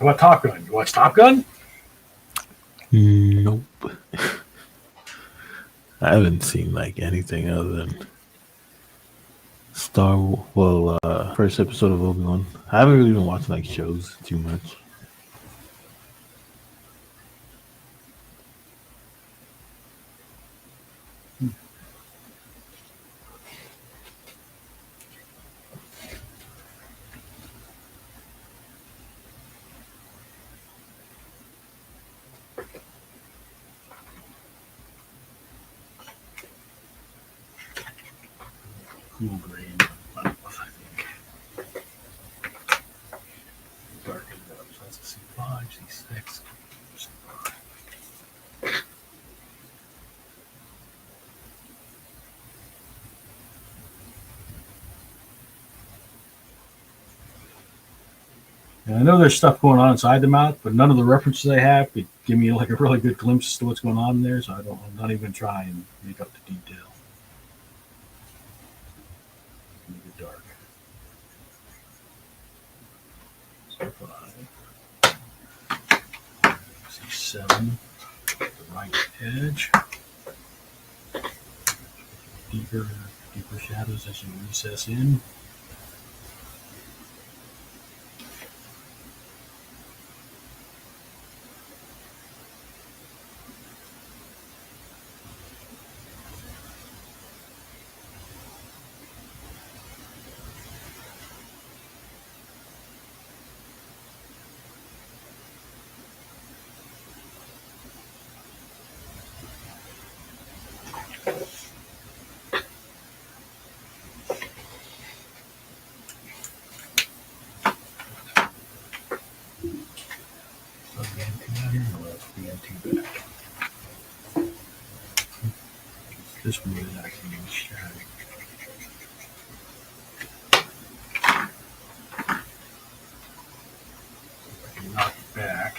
How about Top Gun? You watch Top Gun? Nope. I haven't seen anything other than first episode of Obi-Wan. I haven't really been watching shows too much. cool green. I don't know if I think. Darken it up. So that's a C5, C6. And I know there's stuff going on inside the mouth, but none of the references I have could give me like a really good glimpse as to what's going on in there. So I'm not even try and make up the detail. Make it dark. C5, C7, the right edge. Deeper shadows as you recess in. This one is actually static. I can knock it back.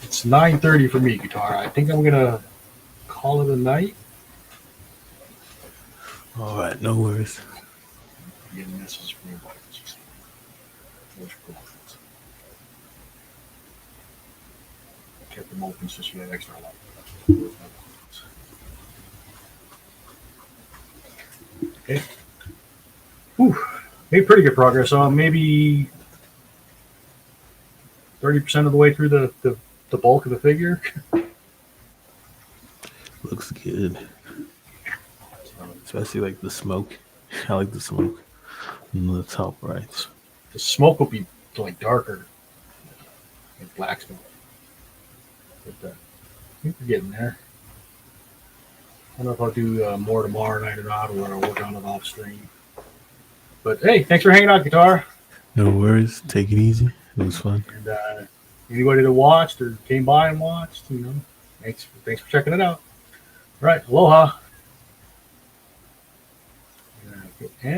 It's 9:30 for me, guitar. I think I'm gonna call it a night. All right, no worries. I'm getting messages from your wife. I kept them open so she had extra light. Okay. Whew. Made pretty good progress. Maybe 30% of the way through the bulk of the figure. Looks good. Especially like the smoke. I like the smoke on the top right. The smoke will be like darker, like black smoke. But I think we're getting there. I don't know if I'll do more tomorrow night or not, or I'll work on it off stream. But hey, thanks for hanging out, guitar. No worries. Take it easy. It was fun. And anybody that watched or came by and watched, thanks for checking it out. All right, aloha. And